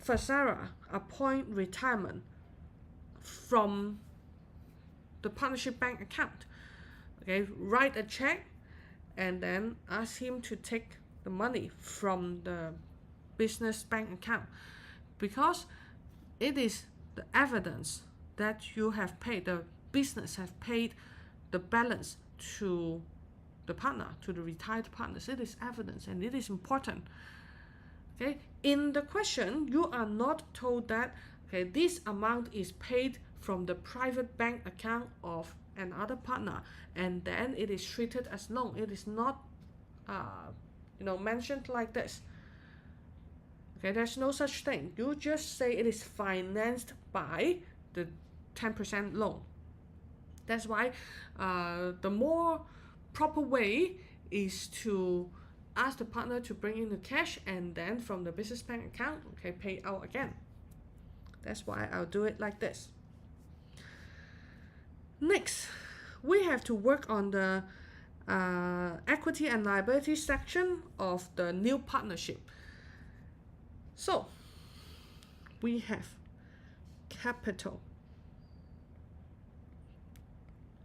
Fasara a point retirement from the partnership bank account. Okay, write a check and then ask him to take the money from the business bank account, because it is the evidence that you have paid, the business have paid the balance to the partner, to the retired partners. It is evidence and it is important. Okay, in the question, you are not told that okay, this amount is paid from the private bank account of another partner, and then it is treated as loan. It is not, mentioned like this. Okay, there's no such thing. You just say it is financed by the 10% loan. That's why the more proper way is to ask the partner to bring in the cash and then from the business bank account, okay, pay out again. That's why I'll do it like this. Next, we have to work on the equity and liability section of the new partnership. So, we have capital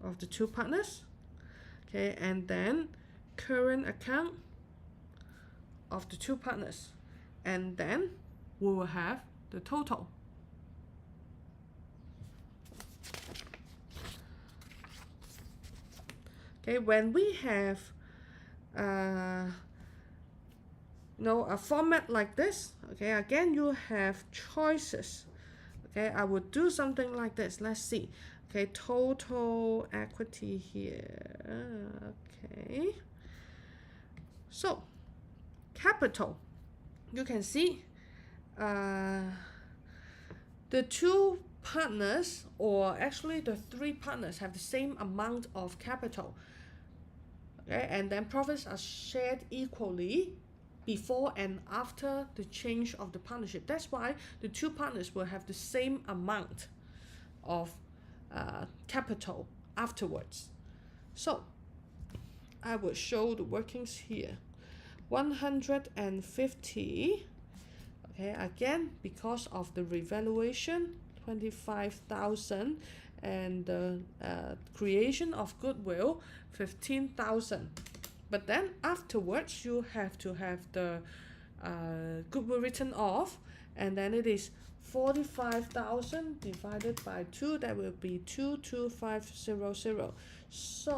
of the two partners, okay, and then current account of the two partners, and then we will have the total. Okay, when we have a format like this, okay, again you have choices. Okay, I would do something like this. Let's see. Okay, total equity here. Okay, so capital, you can see the two partners, or actually the three partners, have the same amount of capital. Okay, and then profits are shared equally before and after the change of the partnership. That's why the two partners will have the same amount of capital afterwards. So I will show the workings here. 150, okay, again because of the revaluation, 25,000, and the creation of goodwill, 15,000. But then afterwards you have to have the goodwill written off, and then it is 45,000 divided by 2, that will be 22500. So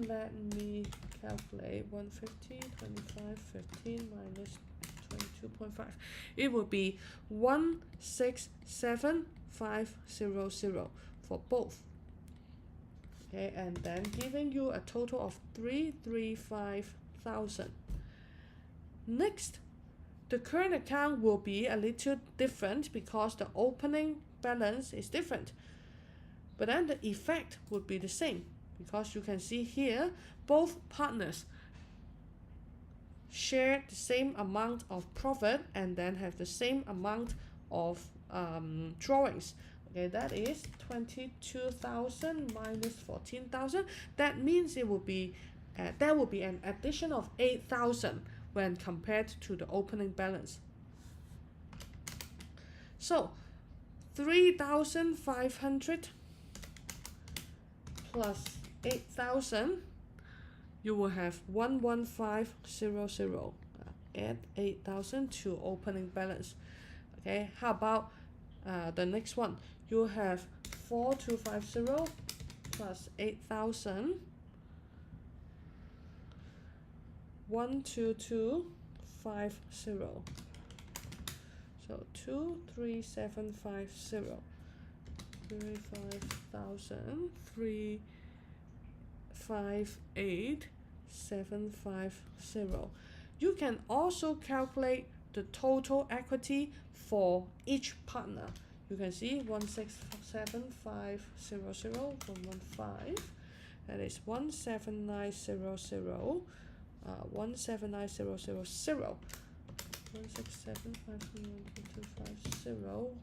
let me calculate 150, 25, 15 minus 2.5. It would be 167,500 for both. Okay, and then giving you a total of 335,000. Next, the current account will be a little different because the opening balance is different. But then the effect would be the same because you can see here both partners share the same amount of profit and then have the same amount of drawings. Okay, that is 22,000 minus 14,000. That means it will be there will be an addition of 8,000 when compared to the opening balance. So 3,500 plus 8,000, you will have 11500. Add 8,000 to opening balance. Okay, how about the next one? You have 4250 plus 8,000, 12250. So 23750. 35,000, 358,750. You can also calculate the total equity for each partner. You can see 167,500, 115. That is 17900, 179,000, 167,500,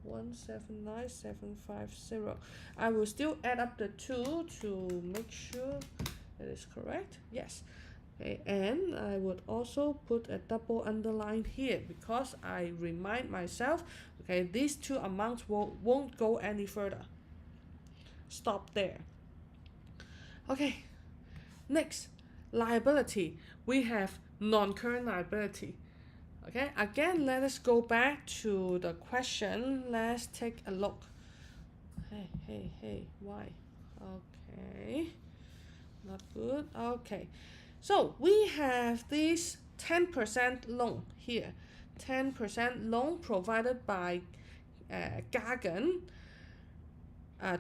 179,750. I will still add up the two to make sure it is correct. Yes. Okay, and I would also put a double underline here because I remind myself, okay, these two amounts won't go any further. Stop there. Okay, next, liability. We have non-current liability. Okay, again, let us go back to the question. Let's take a look. Hey, why? Okay, not good. Okay, so we have this 10% loan here. 10% loan provided by Gagan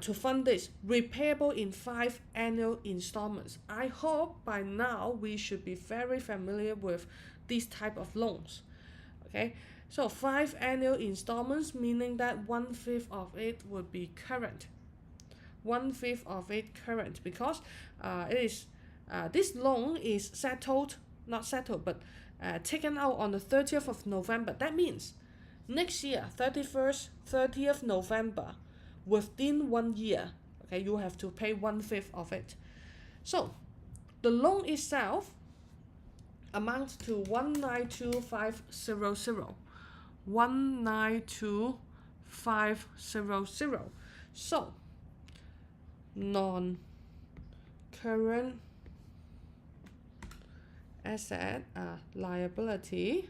to fund this, repayable in 5 annual installments. I hope by now we should be very familiar with these type of loans. Okay, so 5 annual installments, meaning that 1/5 of it would be current. 1/5 of it current because it is this loan is not settled, but taken out on the 30th of November. That means next year, 30th November, within 1 year, okay, you have to pay 1/5 of it. So the loan itself amounts to 192,500. 192,500. So non-current asset liability,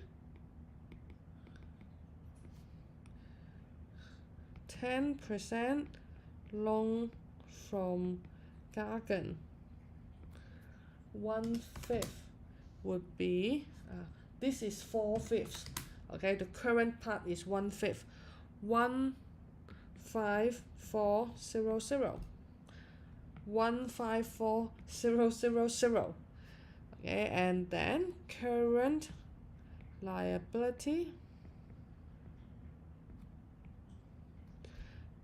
10% loan from Gagan, 1/5 would be this is 4/5. Okay, the current part is 1/5. 154,000. 154,000. Okay, and then current liability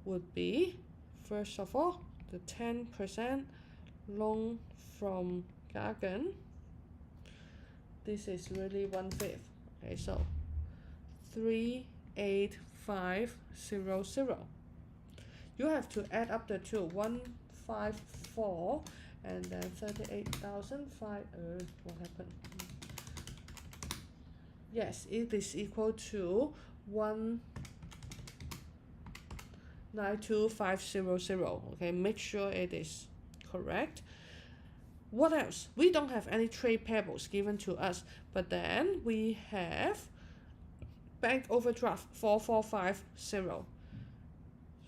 would be, first of all, the 10% loan from Gagan. This is really 1/5. Okay, so 38500. You have to add up the two, 154 and then 38,005. What happened? Yes, it is equal to 192,500. Okay, make sure it is correct. What else? We don't have any trade payables given to us, but then we have bank overdraft 4450.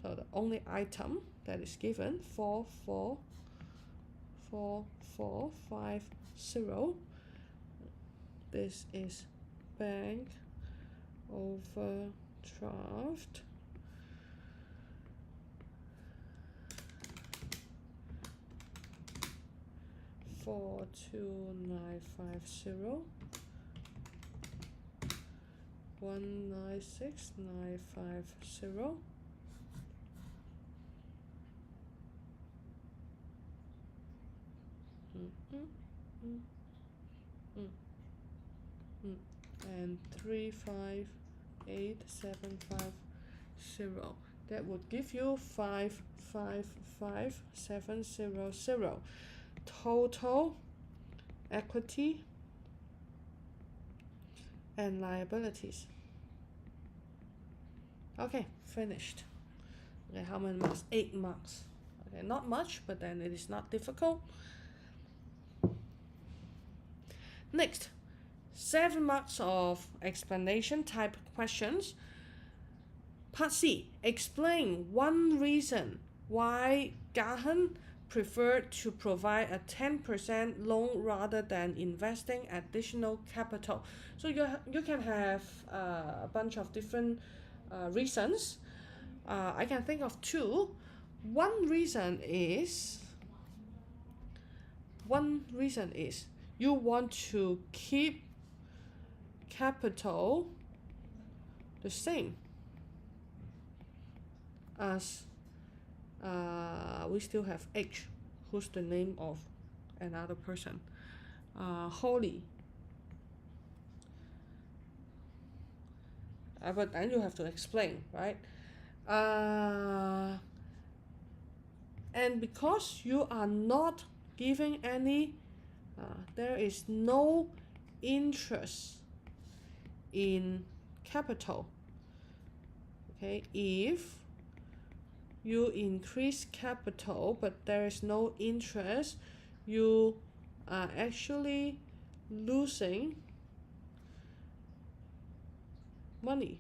So the only item that is given 4450. This is bank overdraft $42950 $196,950 and 358750. That would give you 555700 total equity and liabilities. Okay, finished. Okay, how many marks? 8 marks. Okay, not much, but then it is not difficult. Next, 7 marks of explanation type questions. Part C, explain one reason why Gahan preferred to provide a 10% loan rather than investing additional capital. So you can have a bunch of different reasons. I can think of 2. One reason is you want to keep capital the same as we still have H, who's the name of another person, Holly. But then you have to explain, right? And because you are not giving any, there is no interest in capital. Okay, if you increase capital but there is no interest, you are actually losing money,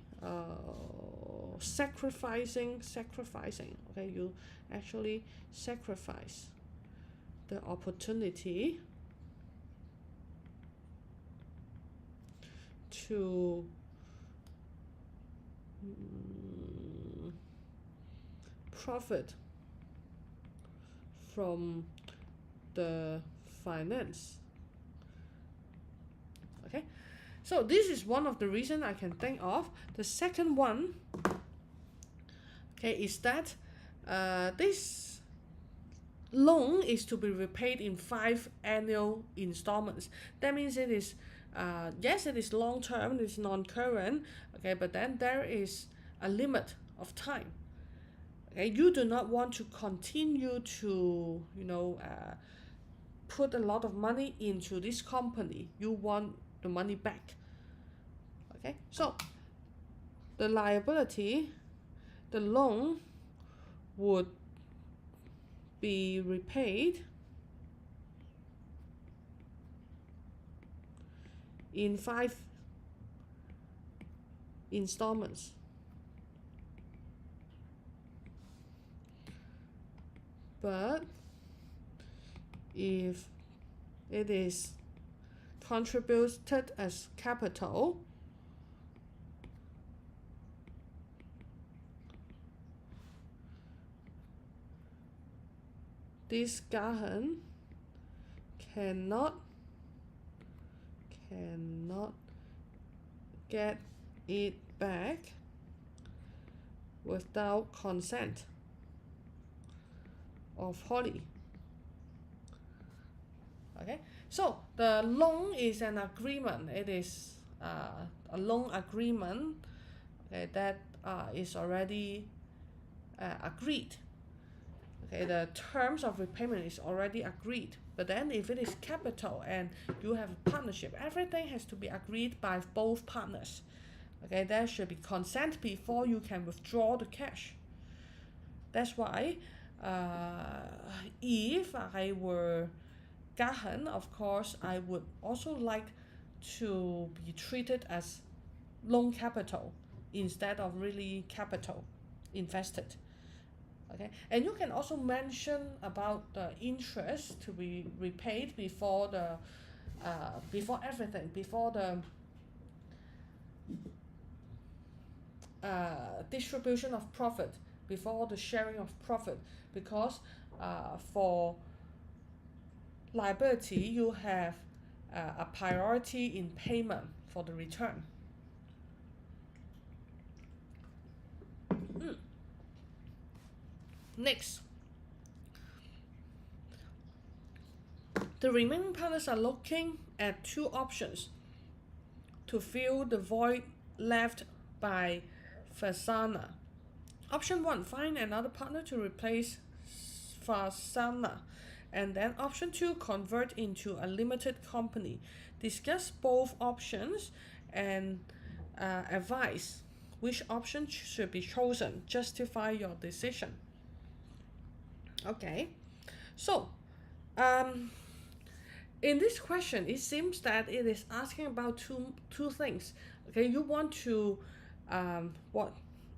sacrificing. Okay, you actually sacrifice the opportunity to profit from the finance. Okay, so this is one of the reasons I can think of. The second one, okay, is that this loan is to be repaid in 5 annual installments. That means it is, yes, it is long term, it is non-current, okay, but then there is a limit of time. Okay, you do not want to continue to, put a lot of money into this company. You want the money back. Okay, so the liability, the loan would be repaid in 5 installments. But if it is contributed as capital, this Gahan cannot get it back without consent of Holly. Okay, so the loan is an agreement. It is a loan agreement, okay, that is already agreed. Okay, the terms of repayment is already agreed. But then if it is capital and you have a partnership, everything has to be agreed by both partners. Okay, there should be consent before you can withdraw the cash. That's why if I were Gahan, of course, I would also like to be treated as loan capital instead of really capital invested. Okay, and you can also mention about the interest to be repaid before the before everything, before the distribution of profit before the sharing of profit, because for liability you have a priority in payment for the return. Next, the remaining partners are looking at two options to fill the void left by Fasana. Option 1, find another partner to replace Fasana. And then option 2, convert into a limited company. Discuss both options and advise which option should be chosen. Justify your decision. Okay, so in this question, it seems that it is asking about two things. Okay, you want to what,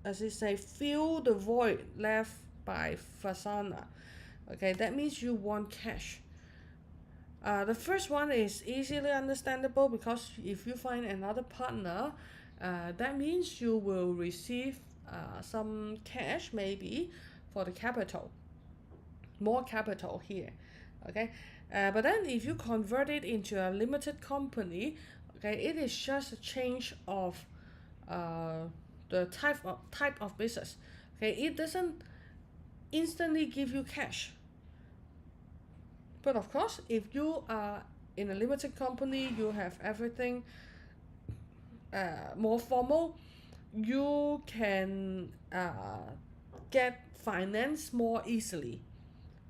as it say, fill the void left by Fasana. Okay, that means you want cash. The first one is easily understandable, because if you find another partner, that means you will receive some cash, maybe for the capital, more capital here. Okay, but then if you convert it into a limited company, okay, it is just a change of the type of business. Okay, it doesn't instantly give you cash. But of course, if you are in a limited company, you have everything more formal, you can get finance more easily.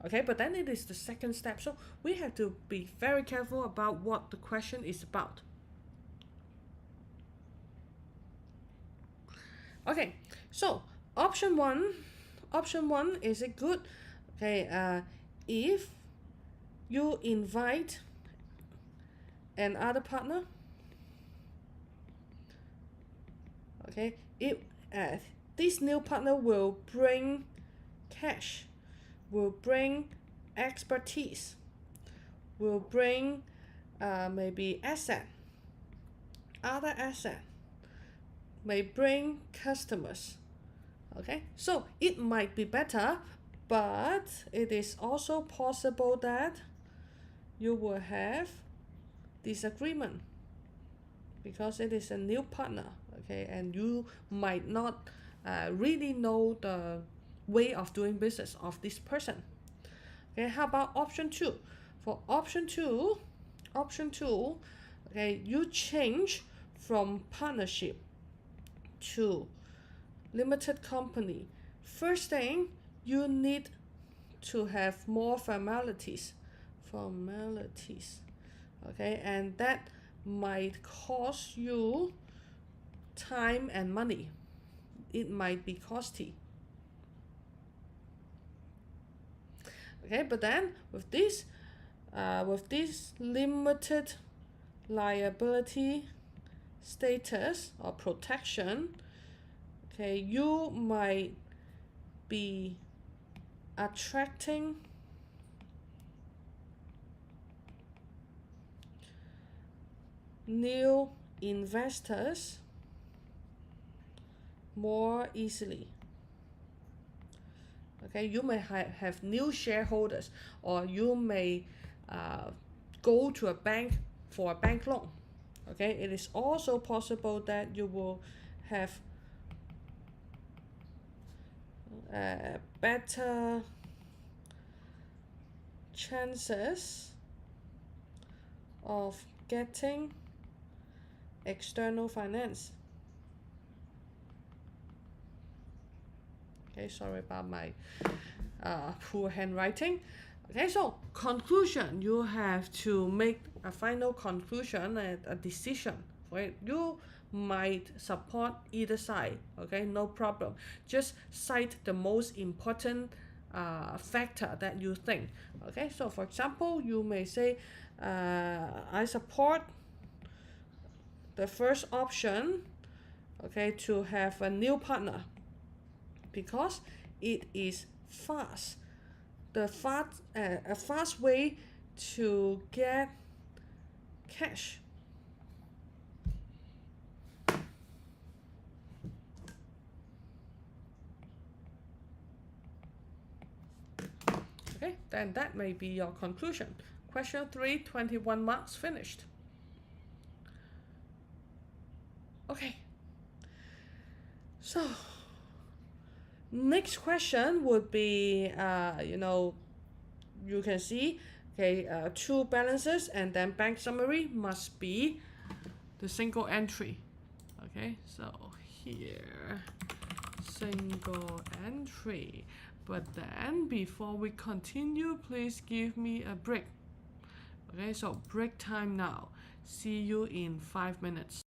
Okay, but then it is the second step. So we have to be very careful about what the question is about. Okay, so option one is it good? Okay, if you invite another partner, okay, this new partner will bring cash, will bring expertise, will bring maybe other asset, may bring customers. Okay, so it might be better, but it is also possible that you will have disagreement, because it is a new partner. Okay, and you might not really know the way of doing business of this person. Okay, how about option 2? For option two, okay, you change from partnership to limited company. First thing, you need to have more formalities, okay, and that might cost you time and money. It might be costly. Okay, but then with this limited liability status or protection, okay, you might be attracting new investors more easily. Okay, you may have new shareholders, or you may go to a bank for a bank loan. Okay, it is also possible that you will have better chances of getting external finance. Okay, sorry about my poor handwriting. Okay, so conclusion, you have to make a final conclusion and a decision. Right? You might support either side. Okay, no problem. Just cite the most important factor that you think. Okay, so for example, you may say, I support the first option, okay, to have a new partner, because it is fast. A fast way to get cash. Okay, then that may be your conclusion. Question 3, 21 marks finished. Okay, so next question would be, you can see, okay, two balances and then bank summary must be the single entry. Okay, so here, single entry. But then before we continue, please give me a break. Okay, so break time now. See you in 5 minutes.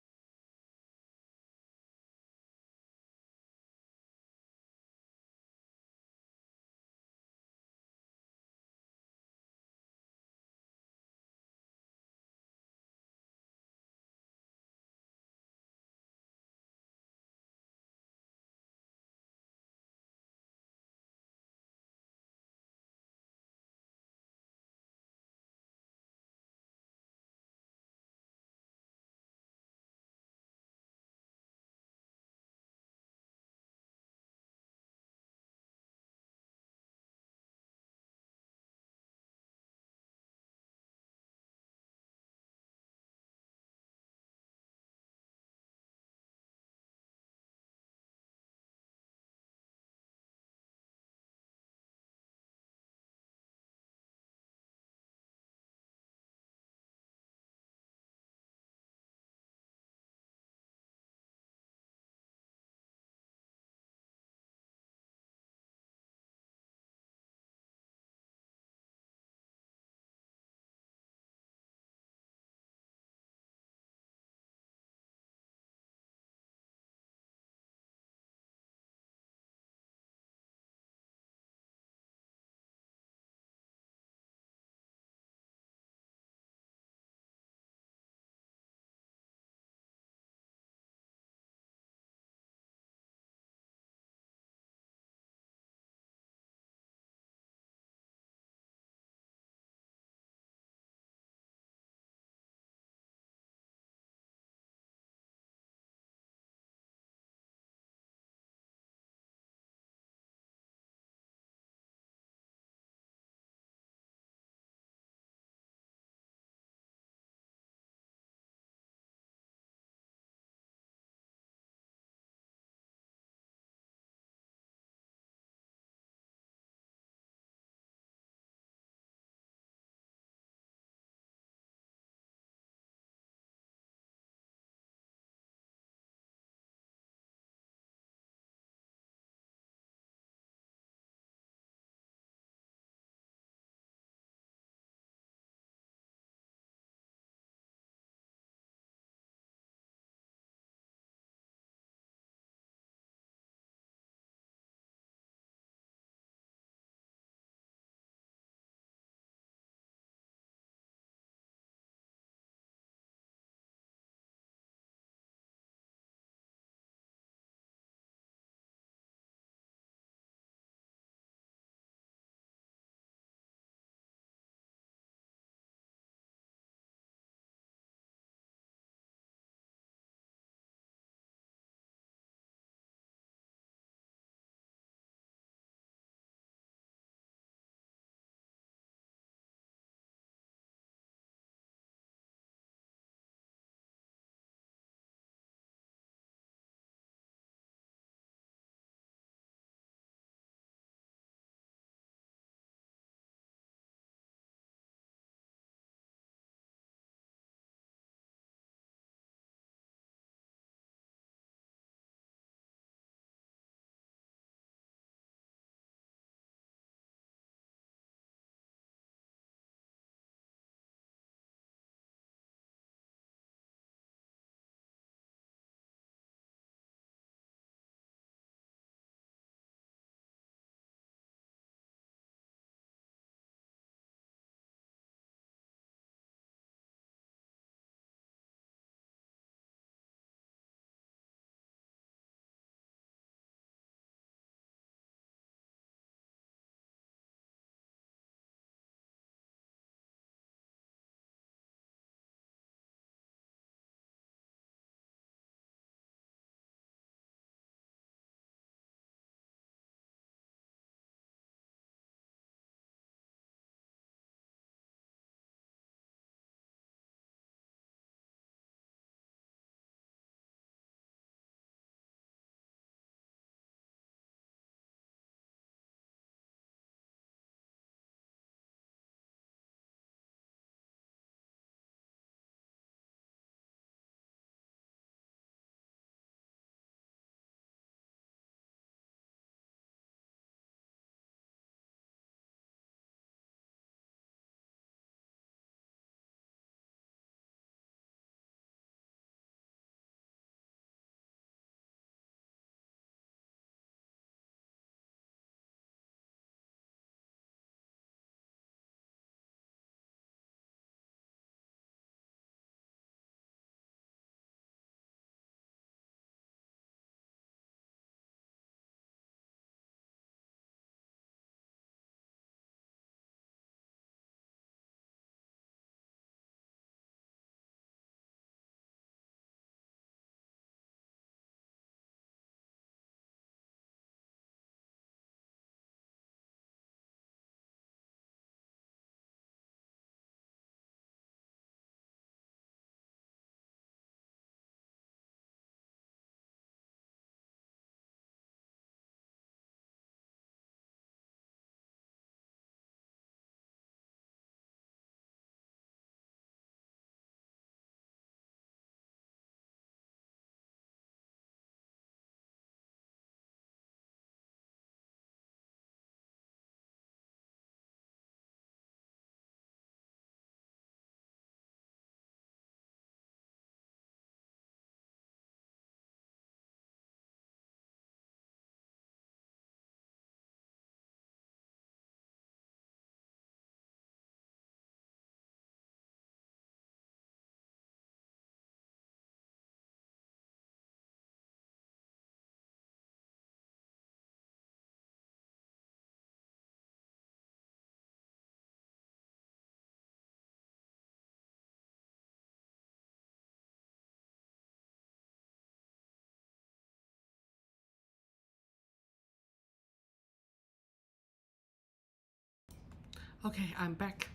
Okay, I'm back.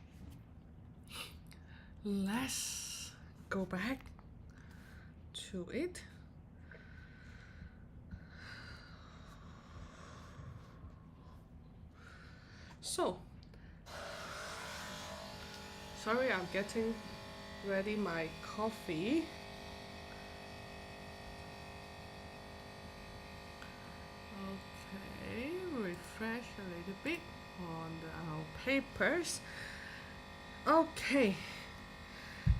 Let's go back to it. So, sorry, I'm getting ready my coffee. Okay, refresh a little bit on our papers. Okay,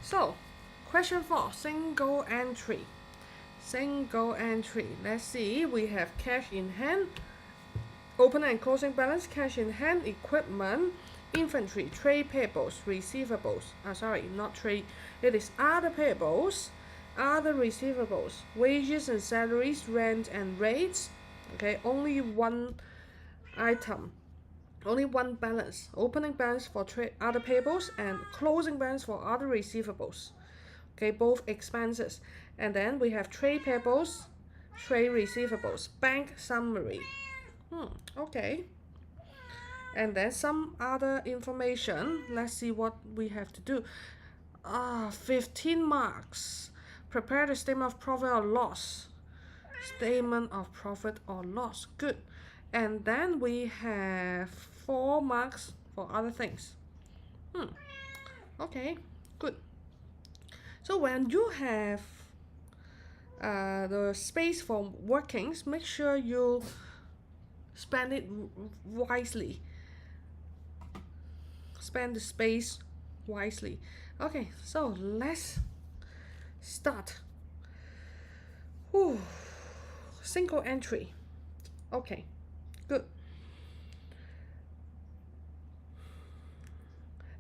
so question 4, single entry. Single entry. Let's see, we have cash in hand, opening and closing balance, cash in hand, equipment, inventory, trade payables, receivables. Sorry, not trade. It is other payables, other receivables, wages and salaries, rent and rates. Okay, only one item, only one balance. Opening balance for trade other payables and closing balance for other receivables. Okay, both expenses. And then we have trade payables, trade receivables, bank summary. Okay. And then some other information. Let's see what we have to do. 15 marks. Prepare the statement of profit or loss. Statement of profit or loss. Good. And then we have 4 marks for other things. Okay, good. So when you have the space for workings, make sure you spend it wisely. Spend the space wisely. Okay, so let's start. Whew. Single entry. Okay, good.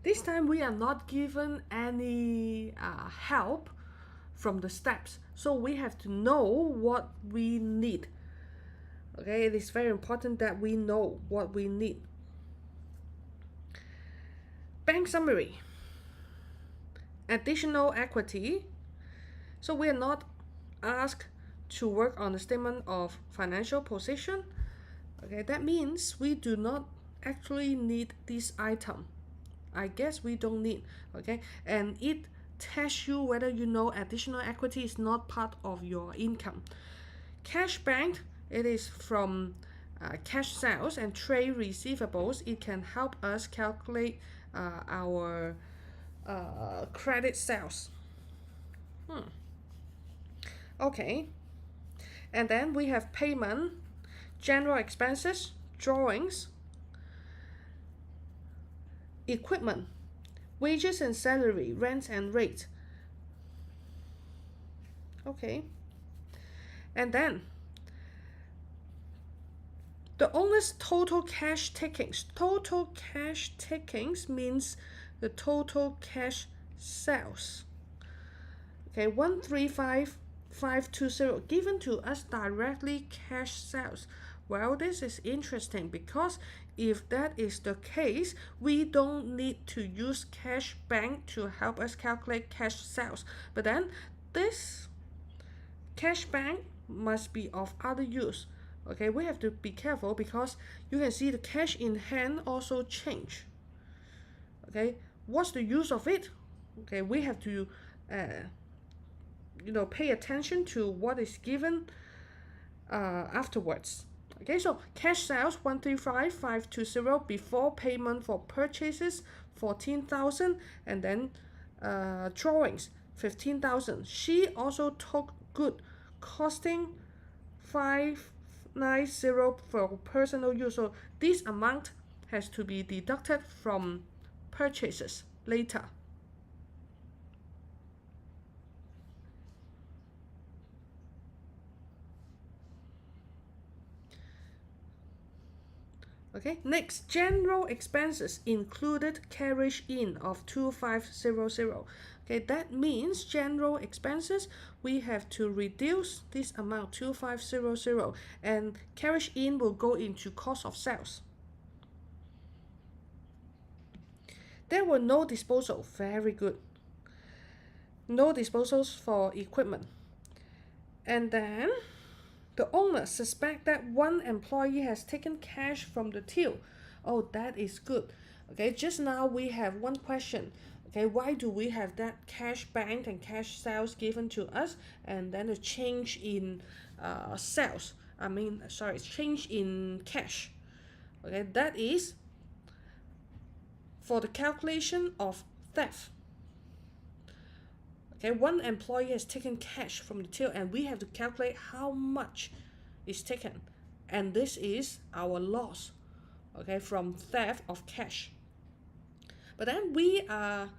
This time we are not given any help from the steps, so we have to know what we need. Okay, it is very important that we know what we need. Bank summary. Additional equity. So we are not asked to work on the statement of financial position. Okay, that means we do not actually need this item. I guess we don't need. Okay, and it tests you whether you know additional equity is not part of your income. Cash bank, it is from cash sales and trade receivables. It can help us calculate our credit sales. Okay, and then we have payment, general expenses, drawings, equipment, wages and salary, rent and rate. Okay, and then the owner's total cash takings. Total cash takings means the total cash sales. Okay, 135520 given to us directly cash sales. Well, this is interesting because if that is the case, we don't need to use cash bank to help us calculate cash sales. But then this cash bank must be of other use. Okay, we have to be careful because you can see the cash in hand also change. Okay, what's the use of it? Okay, we have to pay attention to what is given afterwards. Okay, so cash sales 135520 before payment for purchases 14,000, and then drawings 15,000. She also took good costing 590 for personal use. So this amount has to be deducted from purchases later. Okay, next, general expenses included carriage in of 2500. Okay, that means general expenses, we have to reduce this amount 2500, and carriage in will go into cost of sales. There were no disposal. Very good. No disposals for equipment. And then the owner suspects that one employee has taken cash from the till. Oh, that is good. Okay, just now we have one question. Okay, why do we have that cash bank and cash sales given to us, and then a change in sales? I mean, sorry, change in cash. Okay, that is for the calculation of theft. Okay, one employee has taken cash from the till, and we have to calculate how much is taken, and this is our loss. Okay, from theft of cash. But then we are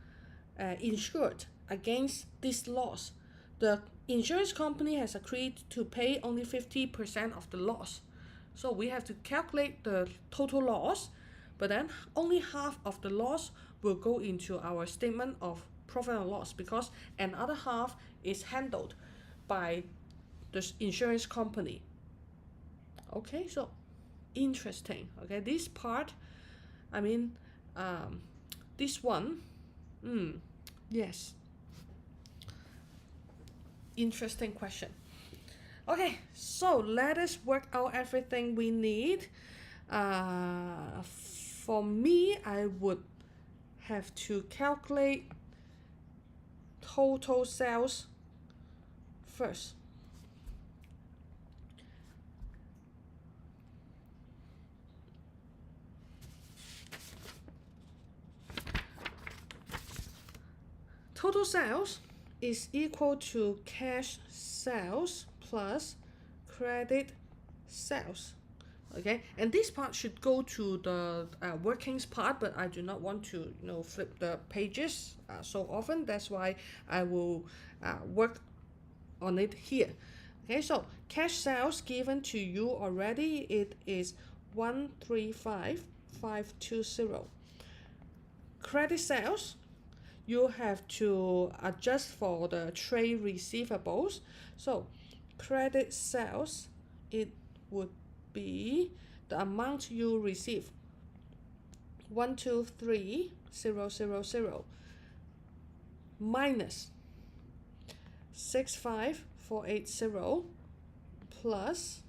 insured against this loss. The insurance company has agreed to pay only 50% of the loss. So we have to calculate the total loss, but then only half of the loss will go into our statement of profit and loss, because another half is handled by the insurance company. Okay, so interesting. Okay, this part, I mean, this one, yes, interesting question. Okay, so let us work out everything we need. For me, I would have to calculate total sales first. Total sales is equal to cash sales plus credit sales. Okay, and this part should go to the workings part, but I do not want to flip the pages so often. That's why I will work on it here. Okay, so cash sales given to you already, it is 135,520. Credit sales, you have to adjust for the trade receivables. So credit sales, it would be the amount you receive, 123,000 minus 65,480 plus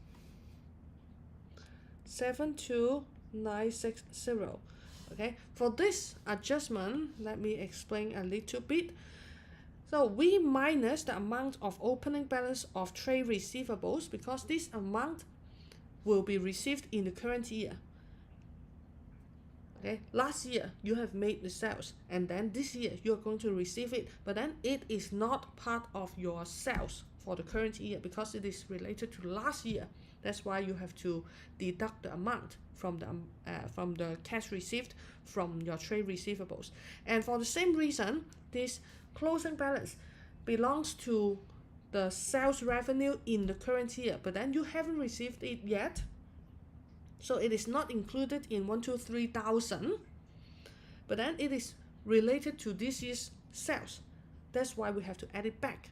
72,960. Okay, for this adjustment, let me explain a little bit. So we minus the amount of opening balance of trade receivables, because this amount will be received in the current year. Okay, last year you have made the sales, and then this year you are going to receive it, but then it is not part of your sales for the current year because it is related to last year. That's why you have to deduct the amount from the cash received from your trade receivables. And for the same reason, this closing balance belongs to the sales revenue in the current year, but then you haven't received it yet, so it is not included in 123,000, but then it is related to this year's sales. That's why we have to add it back.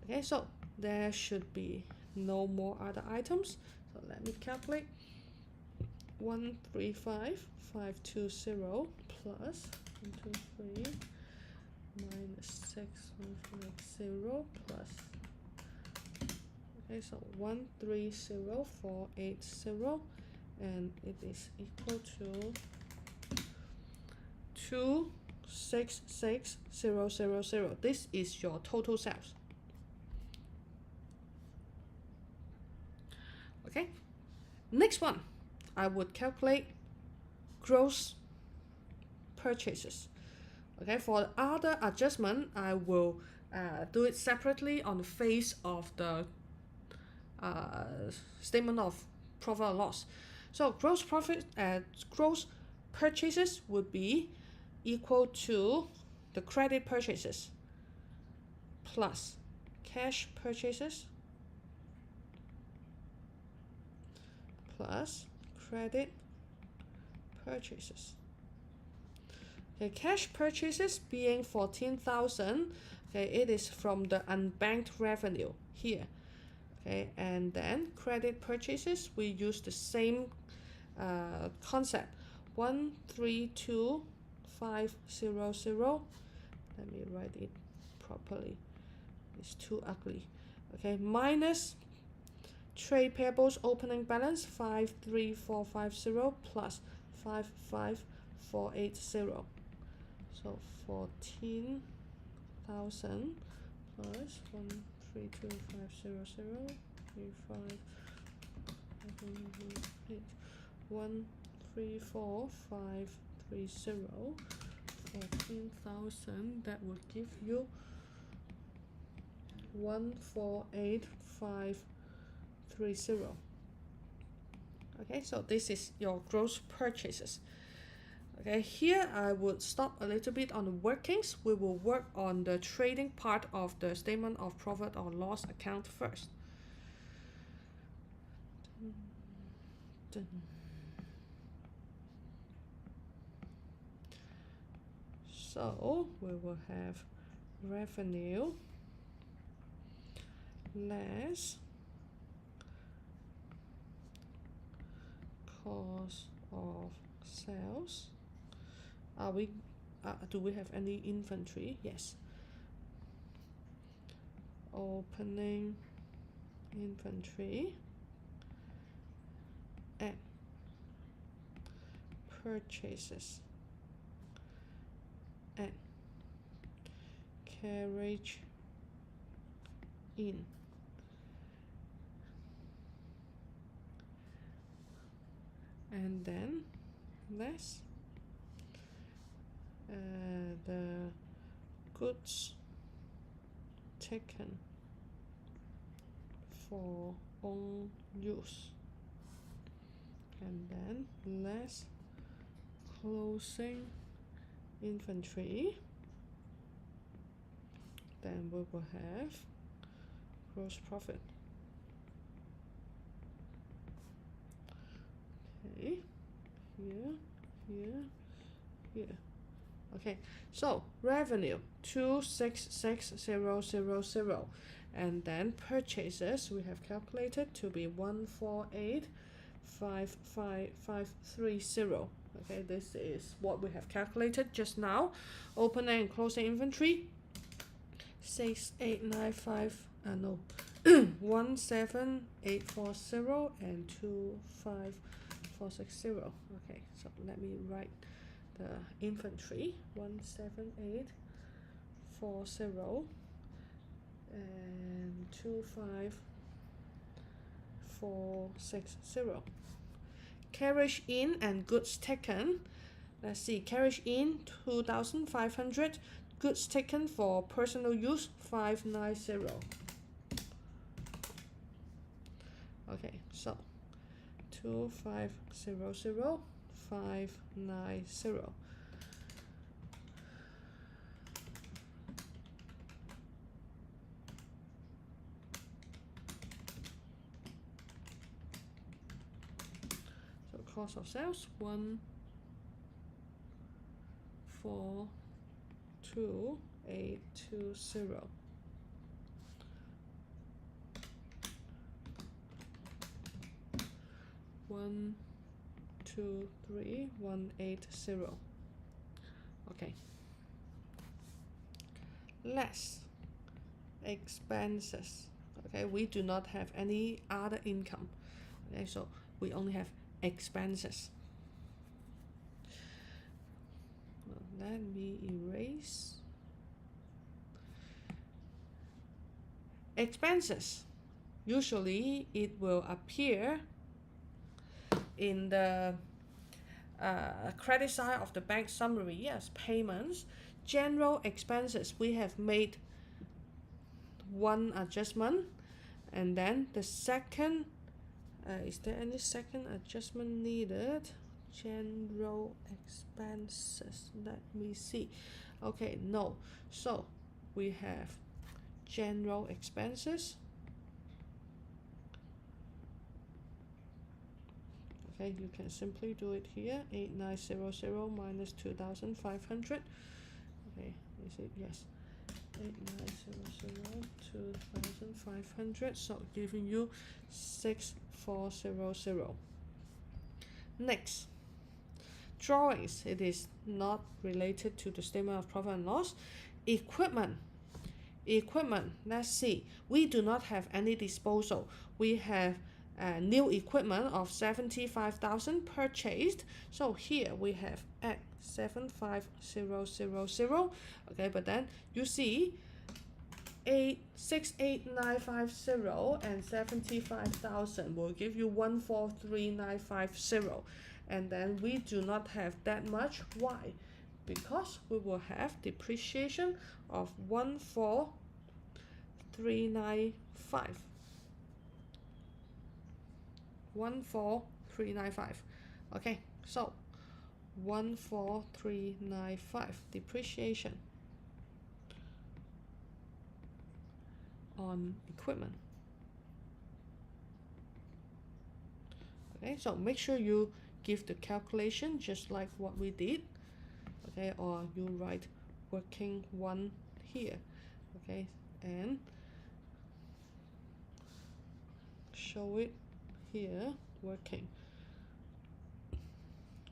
Okay, so there should be no more other items. So let me calculate. 135,520 plus 123 minus 6150 plus, okay, so 130,480, and it is equal to 266,000. This is your total sales. Okay, next one, I would calculate gross purchases. Okay, for the other adjustment, I will do it separately on the face of the statement of profit or loss. So gross purchases would be equal to the credit purchases plus cash purchases plus credit purchases. Okay, cash purchases being 14,000. Okay, it is from the unbanked revenue here. Okay, and then credit purchases, we use the same concept, 132,500. Let me write it properly. It's too ugly. Okay, minus trade payables opening balance 53450 plus 55 14,480. So 14,000 plus 132,500 35 134,530 14,000, that would give you 148,530. Okay, so this is your gross purchases. Okay, here I would stop a little bit on the workings. We will work on the trading part of the statement of profit or loss account first. So we will have revenue less cost of sales. Do we have any inventory? Yes. Opening inventory and purchases and carriage in. And then less the goods taken for own use, and then less closing inventory. Then we will have gross profit. Okay, here. Okay, so revenue 266,000, and then purchases we have calculated to be 148,530. Okay, this is what we have calculated just now. Opening and closing inventory 17840 and 25460. Okay, so let me write the inventory 17840 and 25460. Carriage in and goods taken. Let's see, carriage in 2,500, goods taken for personal use 590. Okay, so 2500 590. So cost of sales 142,820. One, 23180. Okay, less expenses. Okay, we do not have any other income. Okay, so we only have expenses. Let me erase expenses. Usually it will appear in the credit side of the bank summary as payments. General expenses, we have made one adjustment, and then the second, is there any second adjustment needed? General expenses, let me see. Okay, no. So we have general expenses. Okay, you can simply do it here. 8900 minus 2,500. Okay, is it? Yes. 8900 2,500. So giving you 6400. Next, drawings. It is not related to the statement of profit and loss. Equipment. Let's see. We do not have any disposal. We have new equipment of 75,000 purchased. So here we have at 75000. Okay, but then you see 68950 and 75,000 will give you 143950, and then we do not have that much. Why? Because we will have depreciation of 14395. 14395. Okay, so 14395 depreciation on equipment. Okay, so make sure you give the calculation just like what we did. Okay, or you write working one here. Okay, and show it here working.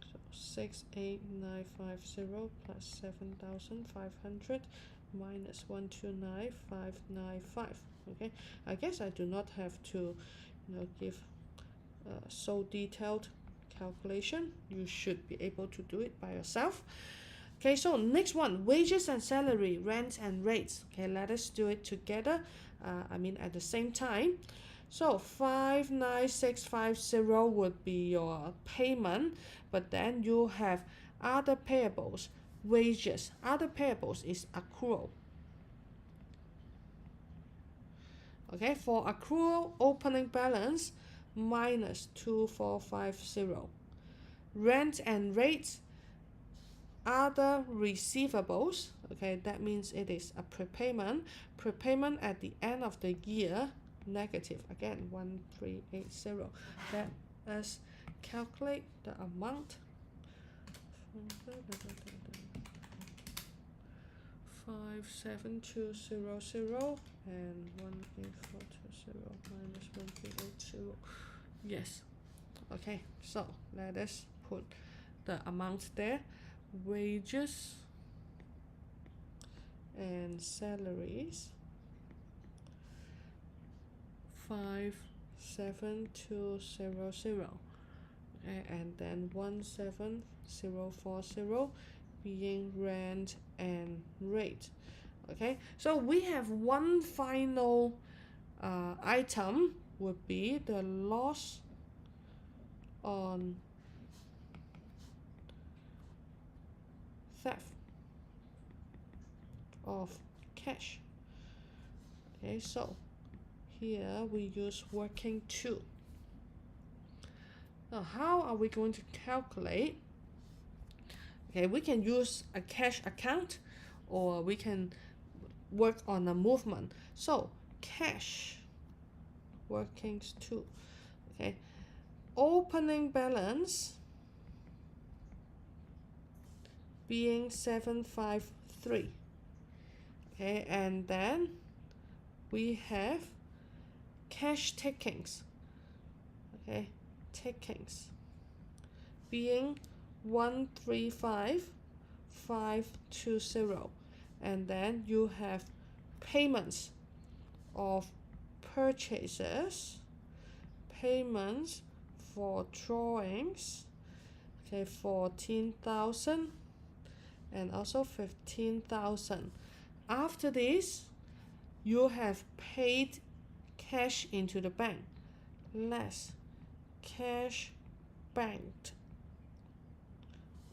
So 68950 plus 7,500 minus 129,595. Okay, I guess I do not have to give so detailed calculation. You should be able to do it by yourself. Okay, so next one, wages and salary, rent and rates. Okay, let us do it together. At the same time. So 59650 would be your payment, but then you have other payables, wages. Other payables is accrual. Okay, for accrual, opening balance minus 2450. Rent and rates, other receivables. Okay, that means it is a prepayment. Prepayment at the end of the year, negative. Again, 1380. Let us calculate the amount. 57200 and 18420 minus 1380. Yes. Okay, so let us put the amount there. Wages and salaries 57200, and then 17040 being rent and rate. Okay, so we have one final item would be the loss on theft of cash. Okay, so here we use working 2. Now how are we going to calculate? Okay, we can use a cash account, or we can work on a movement. So cash workings 2. Okay, opening balance being 753. Okay, and then we have cash takings. Okay, takings being 135520, and then you have payments of purchases, payments for drawings. Okay, 14,000 and also 15,000. After this, you have paid cash into the bank, less cash banked.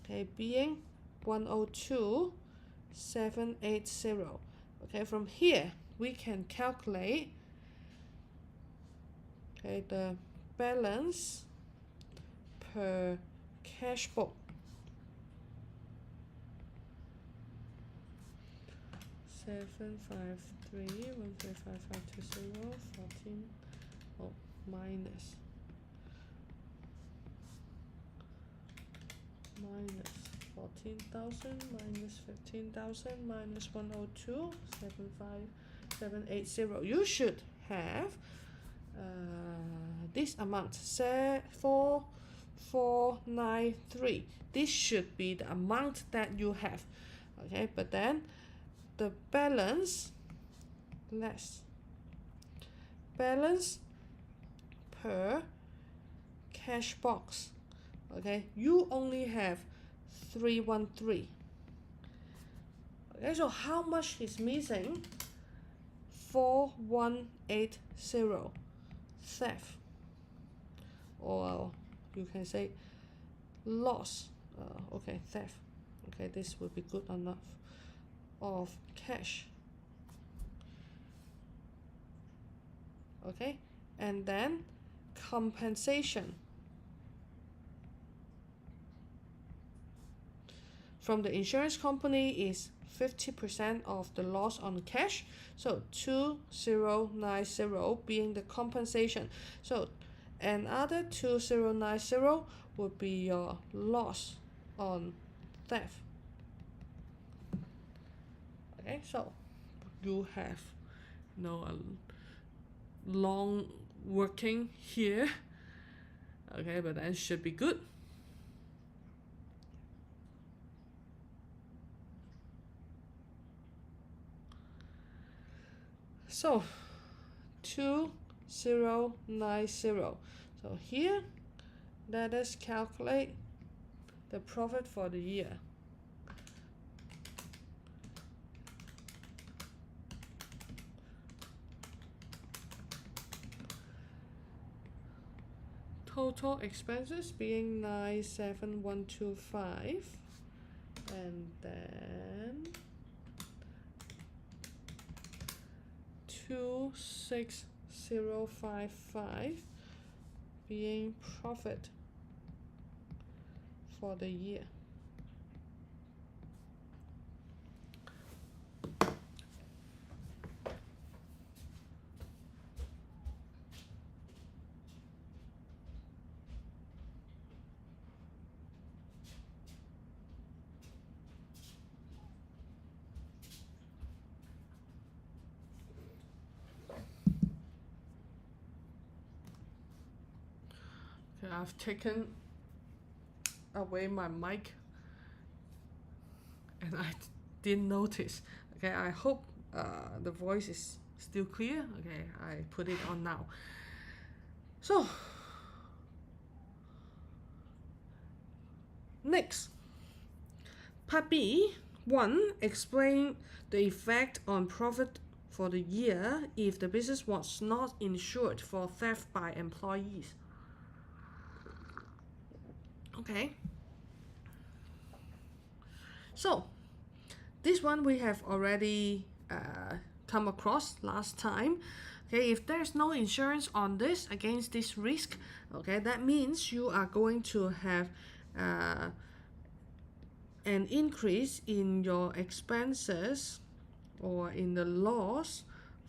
Okay, being 102,780. Okay, from here we can calculate the balance per cash book. 753,135,520, 14. Oh, minus 14,000 minus 15,000 minus 102,780. You should have this amount, 4493. This should be the amount that you have. Okay, but then the balance less balance per cash box. Okay, you only have 313. Okay, so how much is missing? 4180 theft, or you can say loss. Okay, theft. Okay, this will be good enough of cash. Okay, and then compensation from the insurance company is 50% of the loss on cash. So 2090 being the compensation. So another 2090 would be your loss on theft. Okay, so you have a long working here. Okay, but that should be good. So 2090. So here, let us calculate the profit for the year. Total expenses being 97125, and then 26055 being profit for the year. Okay, I've taken away my mic and I didn't notice. Okay, I hope the voice is still clear. Okay, I put it on now. So next, part B, 1, explain the effect on profit for the year if the business was not insured for theft by employees. Okay, so this one we have already come across last time. Okay, if there's no insurance on this against this risk, okay, that means you are going to have an increase in your expenses or in the loss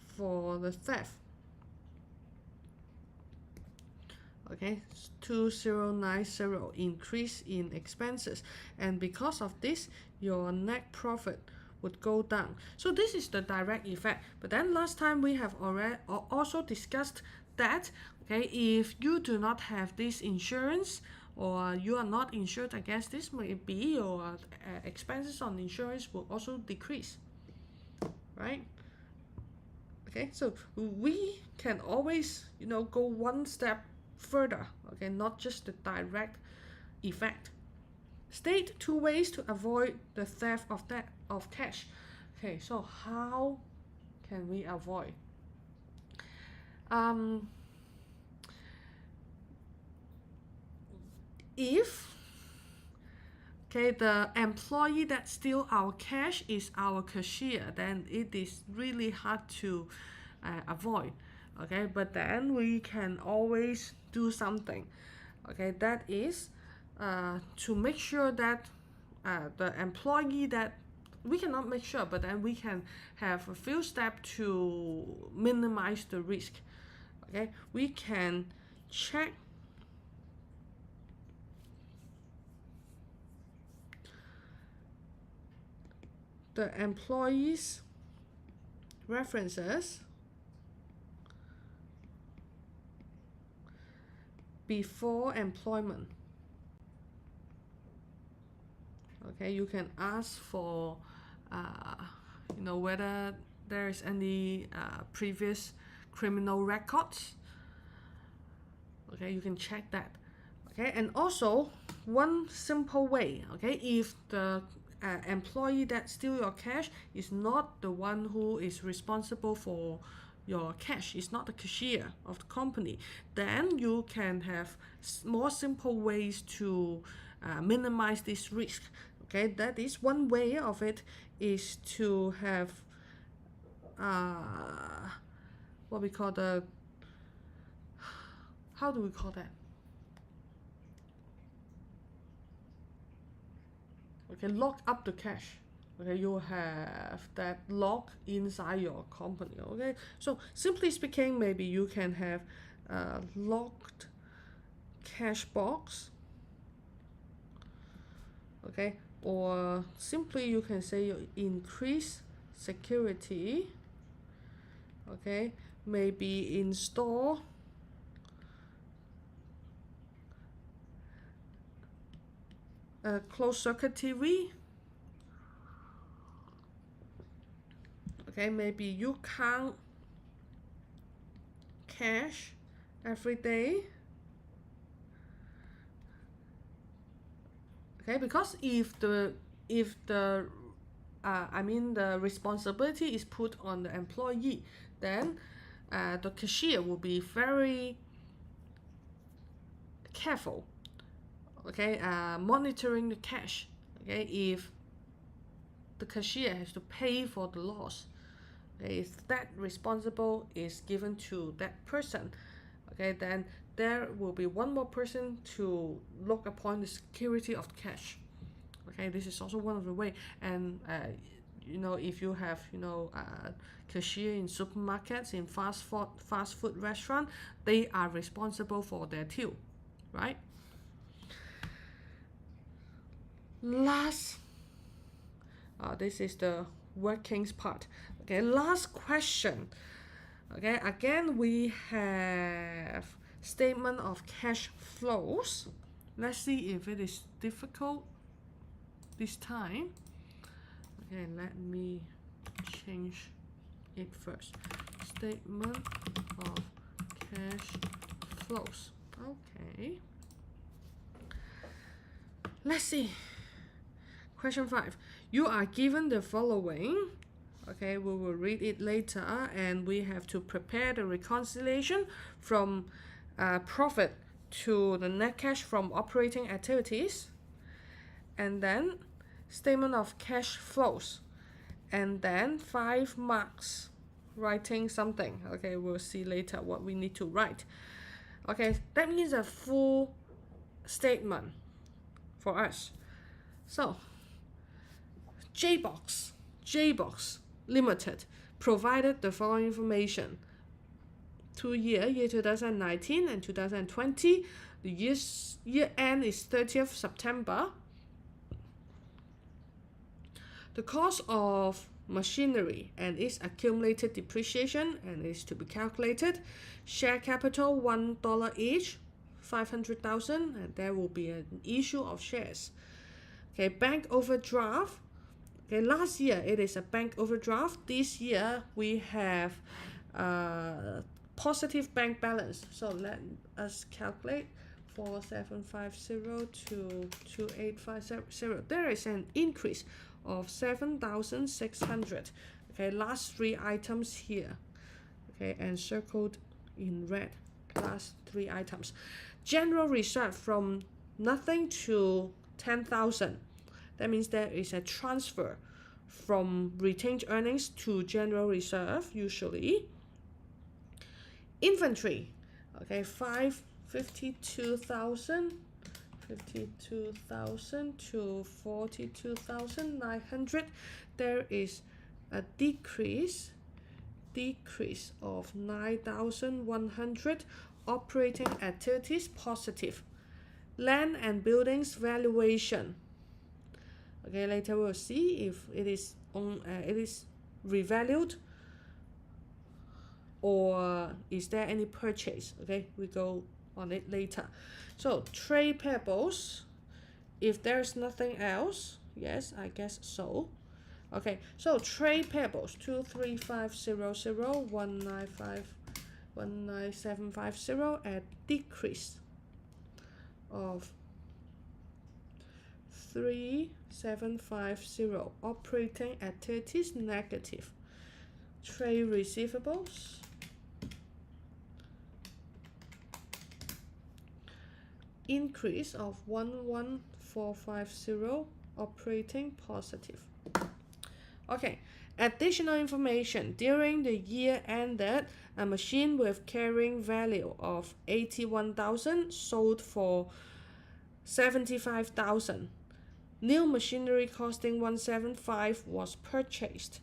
for the theft. Okay, 2090 increase in expenses, and because of this your net profit would go down. So this is the direct effect. But then last time we have already also discussed that, okay, if you do not have this insurance or you are not insured against this, maybe your expenses on insurance will also decrease, right? Okay, so we can always go one step further, okay, not just the direct effect. State 2 ways to avoid the theft of cash. Okay, so how can we avoid? If the employee that steal our cash is our cashier, then it is really hard to avoid. Okay, but then we can always do something. Okay, that is to make sure that the employee that we cannot make sure, but then we can have a few steps to minimize the risk. Okay, we can check the employee's references before employment. Okay, you can ask for whether there is any previous criminal records, Okay, you can check that. Okay, and also one simple way, okay, if the employee that steal your cash is not the one who is responsible for your cash, is not the cashier of the company, then you can have more simple ways to minimize this risk. Okay, that is one way of it, is to have what we call the, how do we call that? Okay, lock up the cash. Okay, you have that lock inside your company. Okay, so simply speaking, maybe you can have a locked cash box. Okay, or simply you can say you increase security. Okay, maybe install a closed circuit TV. Okay, maybe you count cash every day. Okay, because if the the responsibility is put on the employee, then the cashier will be very careful. Okay, monitoring the cash. Okay, if the cashier has to pay for the loss, okay, if that responsible is given to that person, okay, then there will be one more person to look upon the security of the cash. Okay, this is also one of the way. And if you have cashier in supermarkets, in fast food restaurant, they are responsible for their till, right? Last, this is the workings part. Okay, last question. Okay, again we have statement of cash flows. Let's see if it is difficult this time. Okay, let me change it first. Statement of cash flows. Okay, let's see. Question 5. You are given the following. Okay, we will read it later, and we have to prepare the reconciliation from profit to the net cash from operating activities, and then statement of cash flows, and then 5 marks writing something. Okay, we'll see later what we need to write. Okay, that means a full statement for us. So JBox Limited provided the following information. Year 2019 and 2020, the year end is 30th September. The cost of machinery and its accumulated depreciation and is to be calculated. Share capital $1 each, 500,000, and there will be an issue of shares. Okay, bank overdraft. Okay, last year it is a bank overdraft. This year we have positive bank balance. So let us calculate 4750 to 2850. There is an increase of 7,600. Okay, last 3 items here. Okay, and circled in red. Last 3 items. General reserve from nothing to 10,000. That means there is a transfer from retained earnings to general reserve usually. Inventory, okay, 52,000 to 42,900. There is a decrease of 9,100. Operating activities positive. Land and buildings valuation. Okay, later we'll see if it is revalued or is there any purchase. Okay, we go on it later. So trade payables, if there's nothing else, yes, I guess so. Okay, so trade payables 23500 195 19750, a decrease of 3750. Operating activities negative. Trade receivables increase of 11450. Operating positive. Okay, additional information. During the year ended, a machine with carrying value of 81,000 sold for 75,000. New machinery costing 175 was purchased.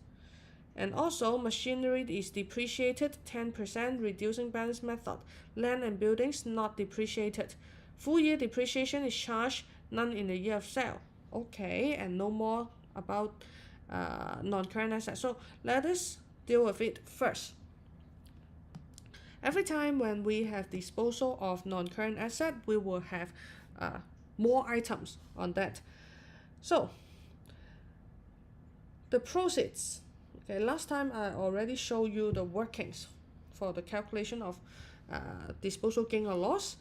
And also, machinery is depreciated 10%, reducing balance method. Land and buildings not depreciated. Full year depreciation is charged, none in the year of sale. Okay, and no more about non-current assets. So let us deal with it first. Every time when we have disposal of non-current asset, we will have more items on that. So the proceeds. Okay, last time I already showed you the workings for the calculation of disposal gain or loss.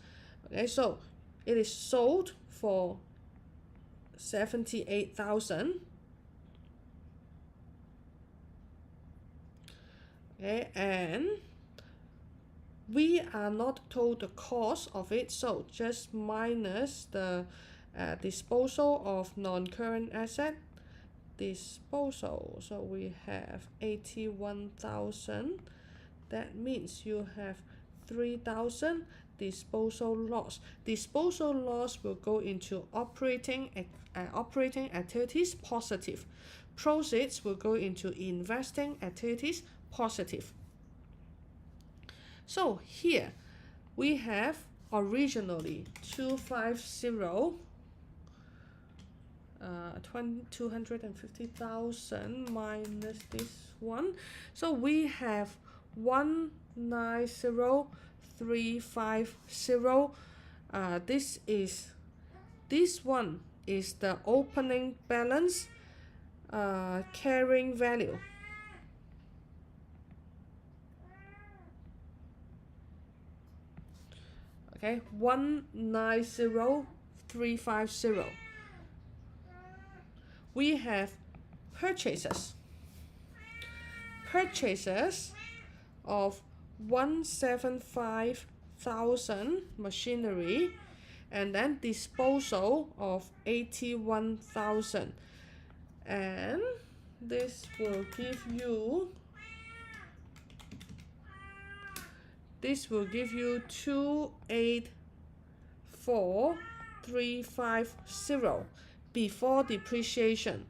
Okay, so it is sold for 78,000. Okay, and we are not told the cost of it, so just minus the disposal of non-current asset. Disposal, so we have 81,000. That means you have 3,000 disposal loss. Disposal loss will go into operating activities positive. Proceeds will go into investing activities positive. So here we have originally 250. 250,000 minus this one, so we have 190,350. This one is the opening balance carrying value. Okay, 190,350. We have purchases of 175,000 machinery, and then disposal of 81,000, and this will give you 284,350 before depreciation.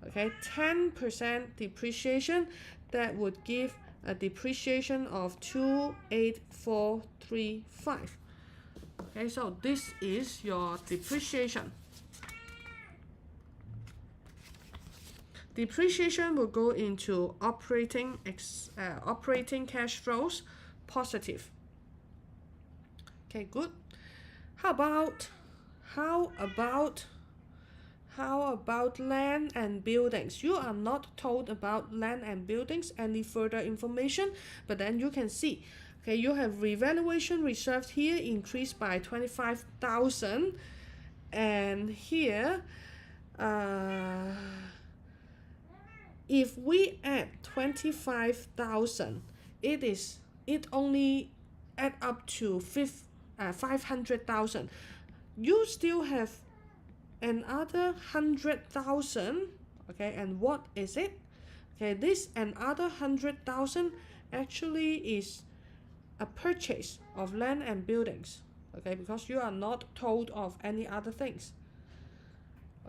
Okay, 10% depreciation, that would give a depreciation of 28435. Okay, so this is your depreciation. Depreciation will go into operating cash flows positive. Okay, good. How about land and buildings? You are not told about land and buildings any further information, but then you can see, okay, you have revaluation reserves here increased by 25,000, and here if we add 25,000, it only add up to 500,000. You still have another 100,000. Okay, and what is it? Okay, this another 100,000 actually is a purchase of land and buildings. Okay, because you are not told of any other things.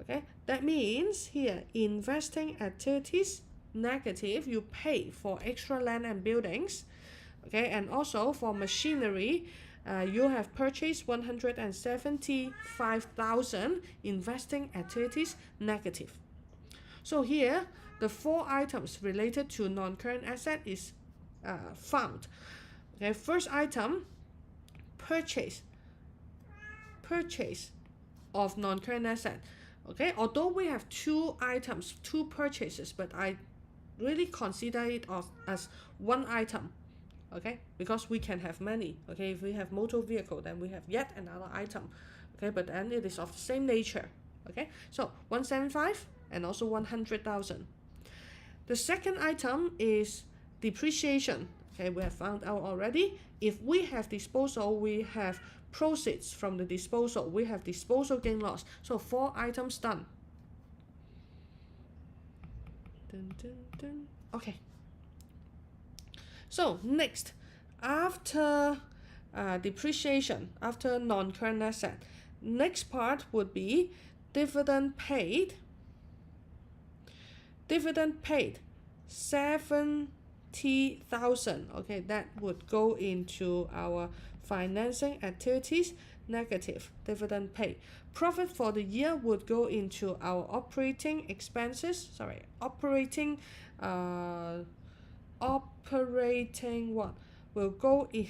Okay, that means here investing activities negative, you pay for extra land and buildings. Okay, and also for machinery, you have purchased 175,000, investing activities negative. So here the four items related to non-current asset is found. Okay, first item, purchase of non-current asset. Okay, although we have two items, two purchases, but I really consider it as one item. okay, because we can have many. Okay, if we have motor vehicle, then we have yet another item. Okay, but then it is of the same nature. Okay, so 175 and also 100,000. The second item is depreciation. Okay, we have found out already. If we have disposal, we have proceeds from the disposal. We have disposal gain loss. So 4 items done. Dun, dun, dun. Okay. So next, after depreciation, after non-current asset, next part would be dividend paid. Dividend paid, 70,000. Okay, that would go into our financing activities, negative dividend paid. Profit for the year would go into our operating expenses. Sorry, operating what will go in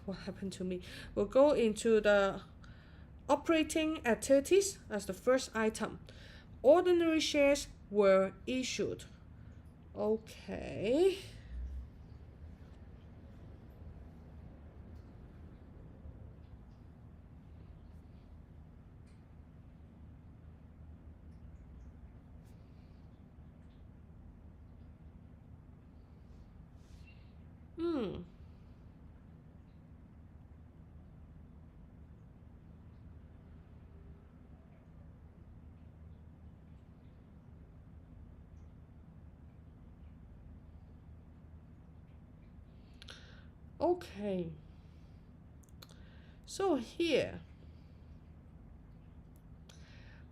what happened to me will go into the operating activities as the first item. Ordinary shares were issued. Okay. Okay. So here,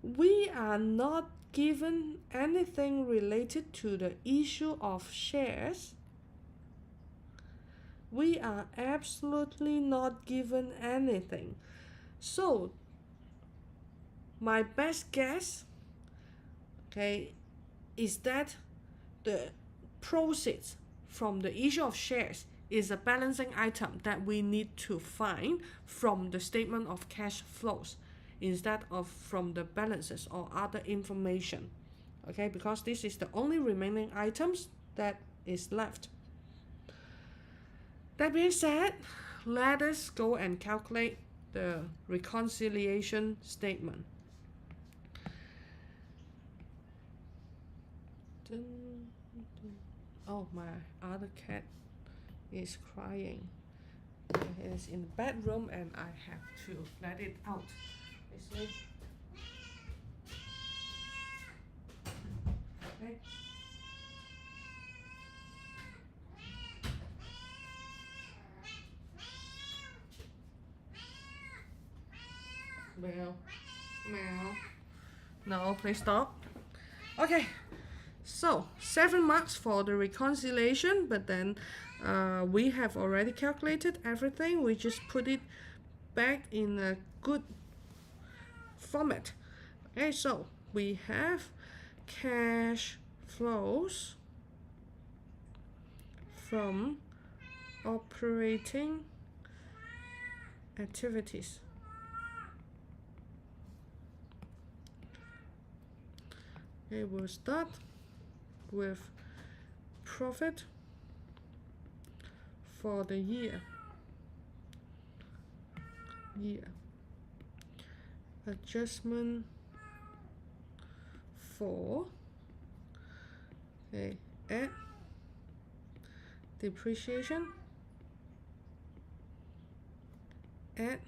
we are not given anything related to the issue of shares. We are absolutely not given anything. So, my best guess, okay, is that the proceeds from the issue of shares is a balancing item that we need to find from the statement of cash flows instead of from the balances or other information. Okay, because this is the only remaining items that is left. That being said, let us go and calculate the reconciliation statement. Oh, my other cat is crying. It is in the bedroom and I have to let it out. You see? Okay. Meow. Meow. No, please stop. Okay. So 7 marks for the reconciliation, but then we have already calculated everything. We just put it back in a good format. Okay, so we have cash flows from operating activities. Okay, we'll start with profit for the year. Adjustment for add depreciation, add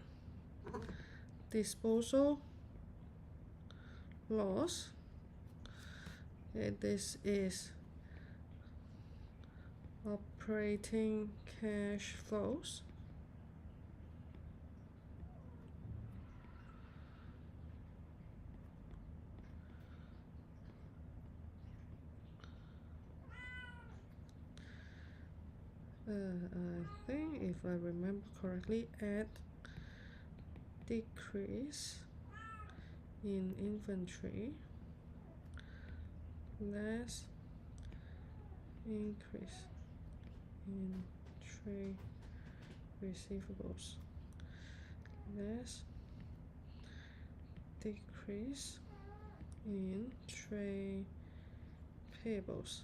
disposal loss. This is operating cash flows. I think if I remember correctly, add decrease in inventory less increase in trade receivables less decrease in trade payables.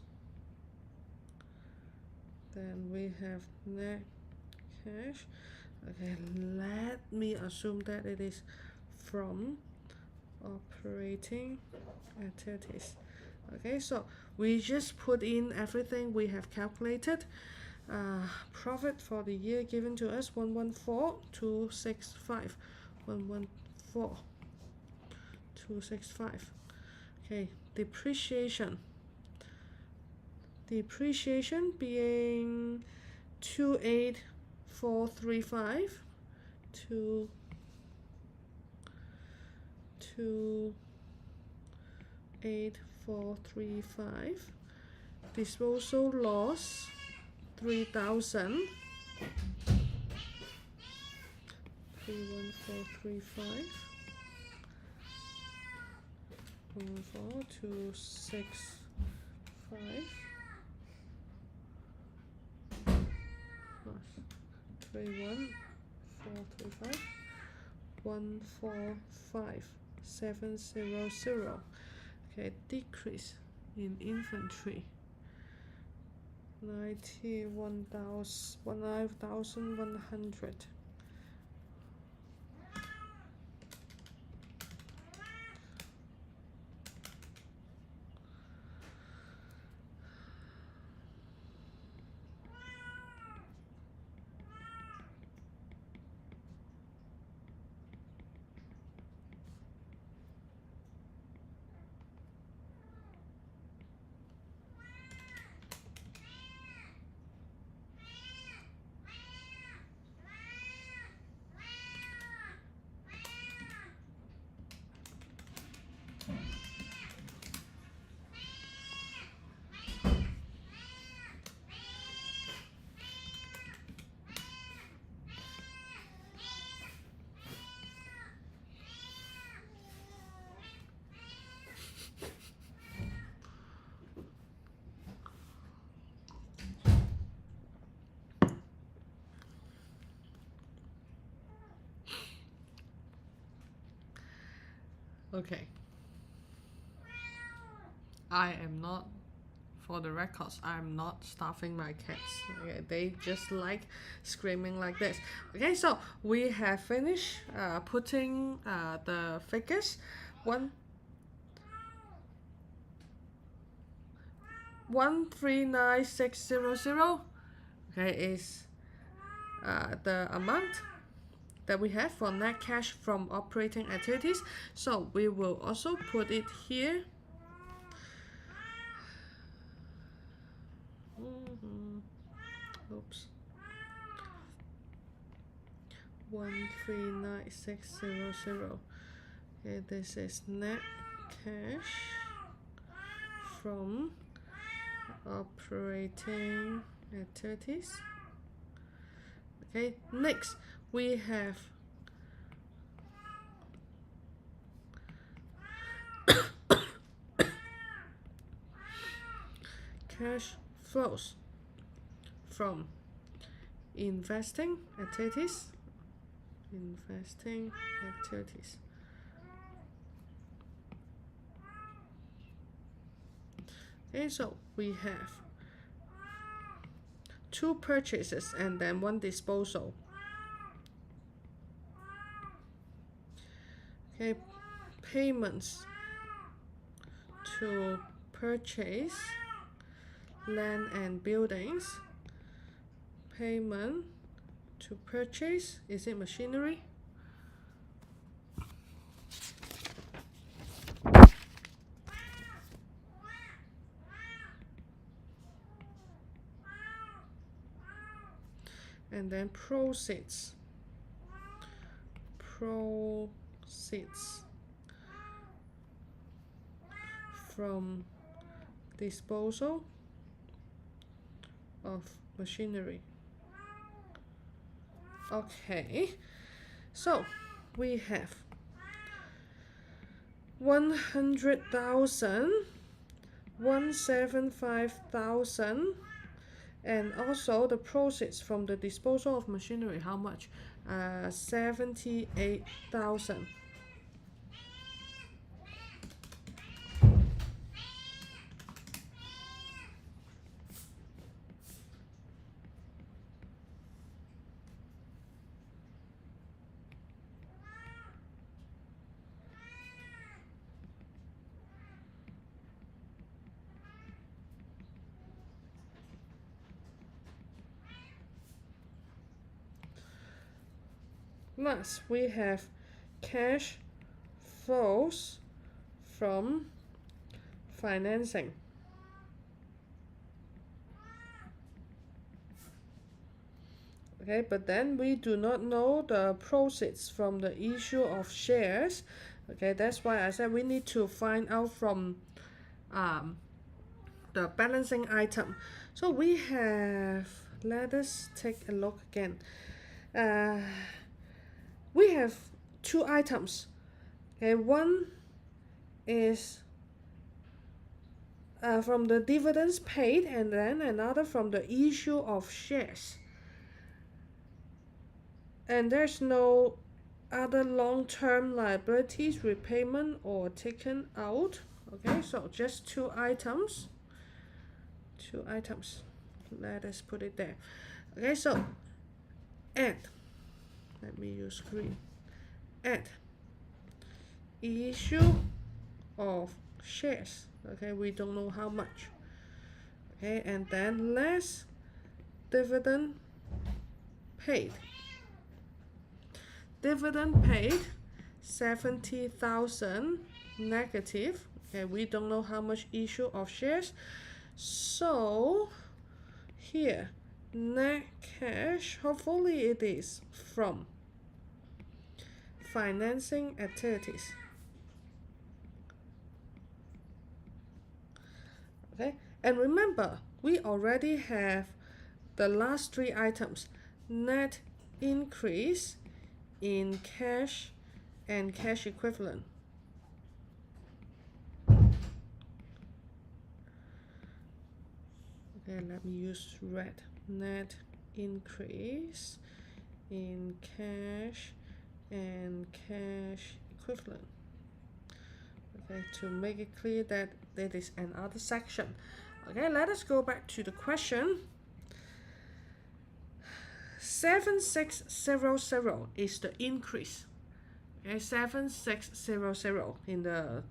then we have net cash. Okay, let me assume that it is from operating activities. Okay, so we just put in everything we have calculated. Profit for the year given to us 114,265. 114,265. Okay, depreciation being 28,435 to 2,8435. Disposal loss 3,000. 31435. 14265 plus 31435. 145,700. Okay, decrease in inventory 9,100. Okay. I am not, for the records, I'm not starving my cats. Okay, they just like screaming like this. Okay, so we have finished putting the figures. 139,600. Okay, is the amount that we have for net cash from operating activities. So we will also put it here. Oops. 139,600. Okay, this is net cash from operating activities. Okay, next we have cash flows from investing activities. Okay, so we have 2 purchases and then 1 disposal. Okay, payments to purchase land and buildings. Payment to purchase, is it machinery? And then proceeds from disposal of machinery. Okay, so we have 100,000, 175,000, and also the proceeds from the disposal of machinery. How much? 78,000. Last, we have cash flows from financing. Okay, but then we do not know the proceeds from the issue of shares. Okay, that's why I said we need to find out from the balancing item. So we have, let us take a look again. We have two items. Okay, one is from the dividends paid, and then another from the issue of shares. And there's no other long-term liabilities repayment or taken out. Okay, so just two items. Two items. Let us put it there. Okay, so add. Let me use green. Add issue of shares. Okay, we don't know how much. Okay, and then less dividend paid. Dividend paid 70,000 negative. Okay, we don't know how much issue of shares. So here, net cash, hopefully it is from financing activities. Okay, and remember, we already have the last three items. Net increase in cash and cash equivalent. Okay, let me use red. Net increase in cash and cash equivalent. Okay, to make it clear that there is another section. Okay, let us go back to the question. 7600 is the increase. Okay, 7600 in the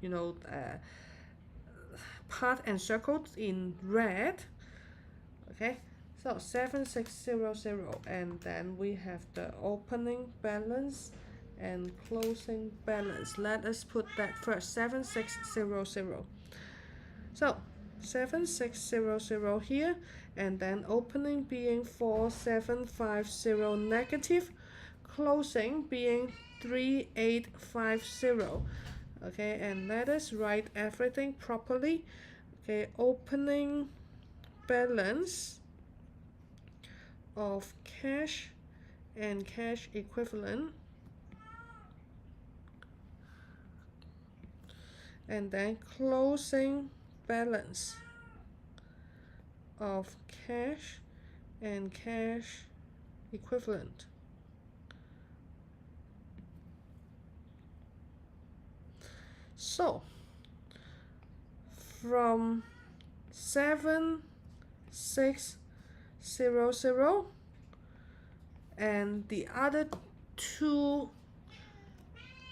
part encircled in red. Okay, so 7600, and then we have the opening balance and closing balance. Let us put that first. 7600. So 7600 here, and then opening being 4750 negative, closing being 3850. Okay, and let us write everything properly. Okay, opening balance of cash and cash equivalent, and then closing balance of cash and cash equivalent. So from 7600 and the other two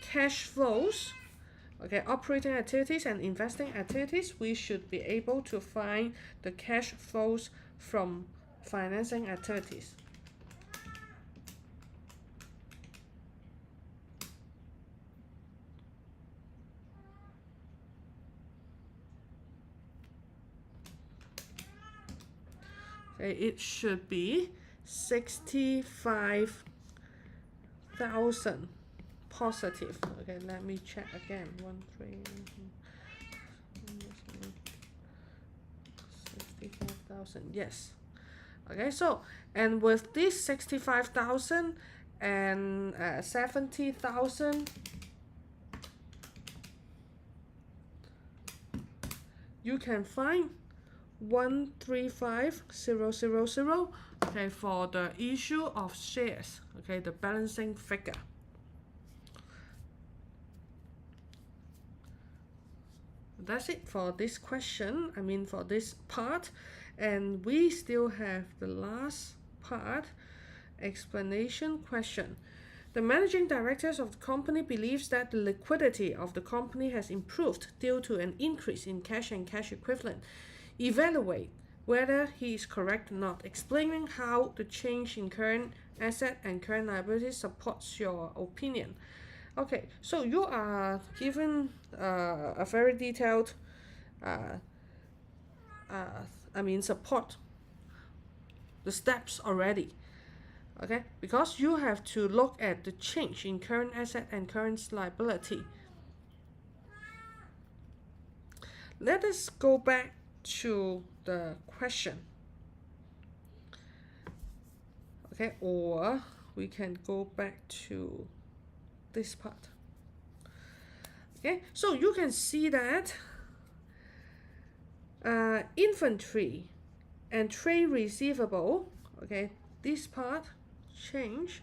cash flows, okay, operating activities and investing activities, we should be able to find the cash flows from financing activities. Okay, it should be 65,000 positive. Okay, let me check again. 65,000. Yes. Okay, so and with this 65,000 and 70,000, you can find 135,000. Okay, for the issue of shares. Okay, the balancing figure. That's it for this question, for this part, and we still have the last part, explanation question. The managing directors of the company believes that the liquidity of the company has improved due to an increase in cash and cash equivalent. Evaluate whether he is correct or not, explaining how the change in current asset and current liability supports your opinion. Okay, so you are given a very detailed, support the steps already. Okay, because you have to look at the change in current asset and current liability. Let us go back to the question. Okay, or we can go back to this part. Okay, so you can see that inventory and trade receivable, okay, this part change,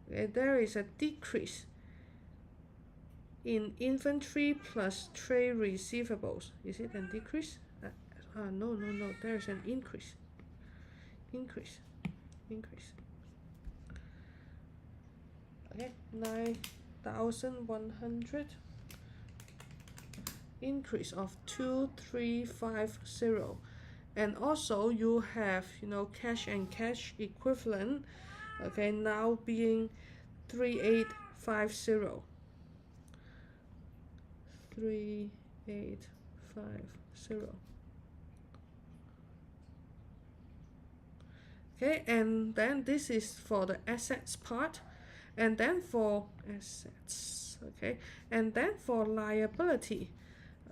okay, there is a decrease in inventory plus trade receivables. Is it a decrease? No, there is an increase. Okay, 9,100 increase of 2350. And also you have, cash and cash equivalent, okay, now being 3850. 3850. Okay, and then this is for the assets part, and then for assets, okay, and then for liability,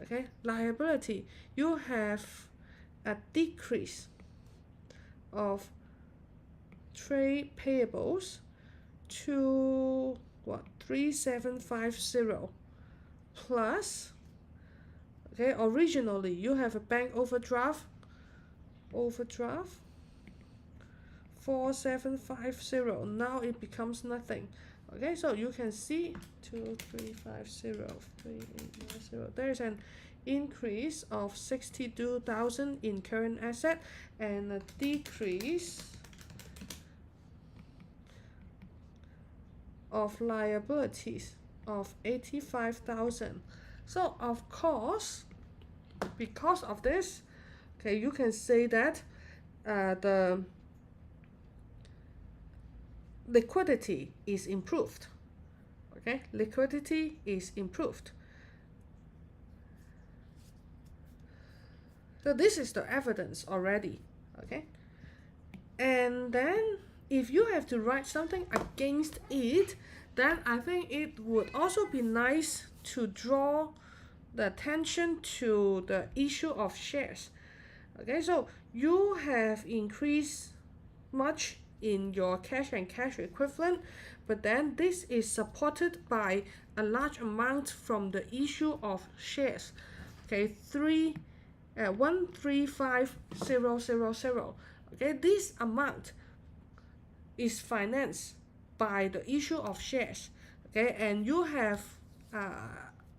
okay, liability, you have a decrease of trade payables to what, 3750 plus, okay, originally you have a bank overdraft 4750, now it becomes nothing. Okay, so you can see 2350, 3890, there's an increase of 62,000 in current asset and a decrease of liabilities of 85,000. So of course, because of this, okay, you can say that the liquidity is improved. Okay, liquidity is improved. So this is the evidence already. Okay, and then if you have to write something against it, then I think it would also be nice to draw the attention to the issue of shares. Okay, so you have increased much in your cash and cash equivalent, but then this is supported by a large amount from the issue of shares. Okay, 135,000. Okay, this amount is financed by the issue of shares. Okay, and you have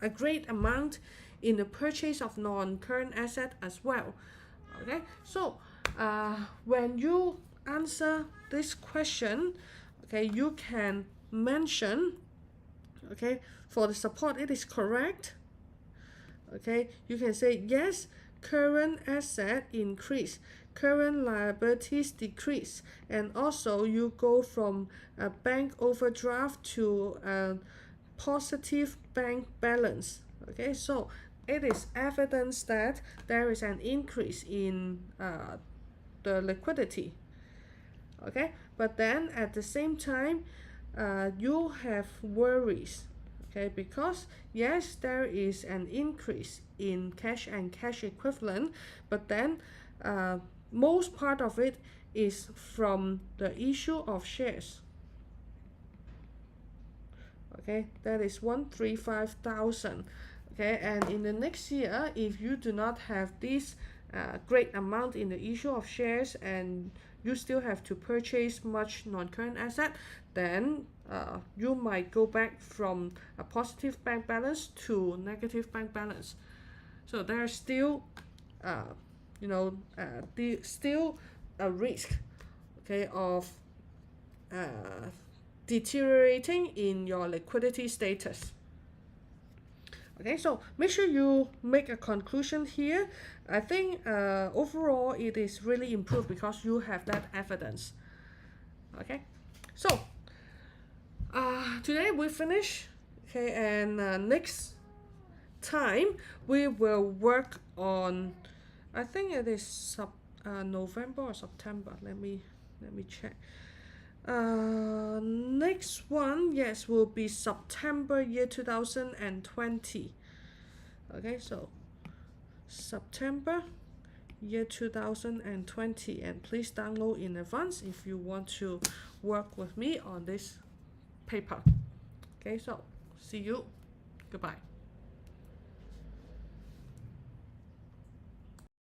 a great amount in the purchase of non-current asset as well. Okay, so when you answer this question, okay, you can mention, okay, for the support it is correct. Okay, you can say yes, current asset increase, current liabilities decrease, and also you go from a bank overdraft to a positive bank balance. Okay, so it is evidence that there is an increase in the liquidity. Okay, but then at the same time, you have worries. Okay, because yes, there is an increase in cash and cash equivalent, but then most part of it is from the issue of shares. Okay, that is 135,000. Okay, and in the next year, if you do not have this great amount in the issue of shares and you still have to purchase much non-current asset, then you might go back from a positive bank balance to negative bank balance. So there's still still a risk, okay, of deteriorating in your liquidity status. Okay, so make sure you make a conclusion here. I think overall it is really improved because you have that evidence. Okay, So today we finish. Okay, and next time we will work on, I think it is November or September. Let me check. Next one, yes, will be September year 2020. Okay, so September year 2020, and please download in advance if you want to work with me on this paper. Okay, so see you. Goodbye.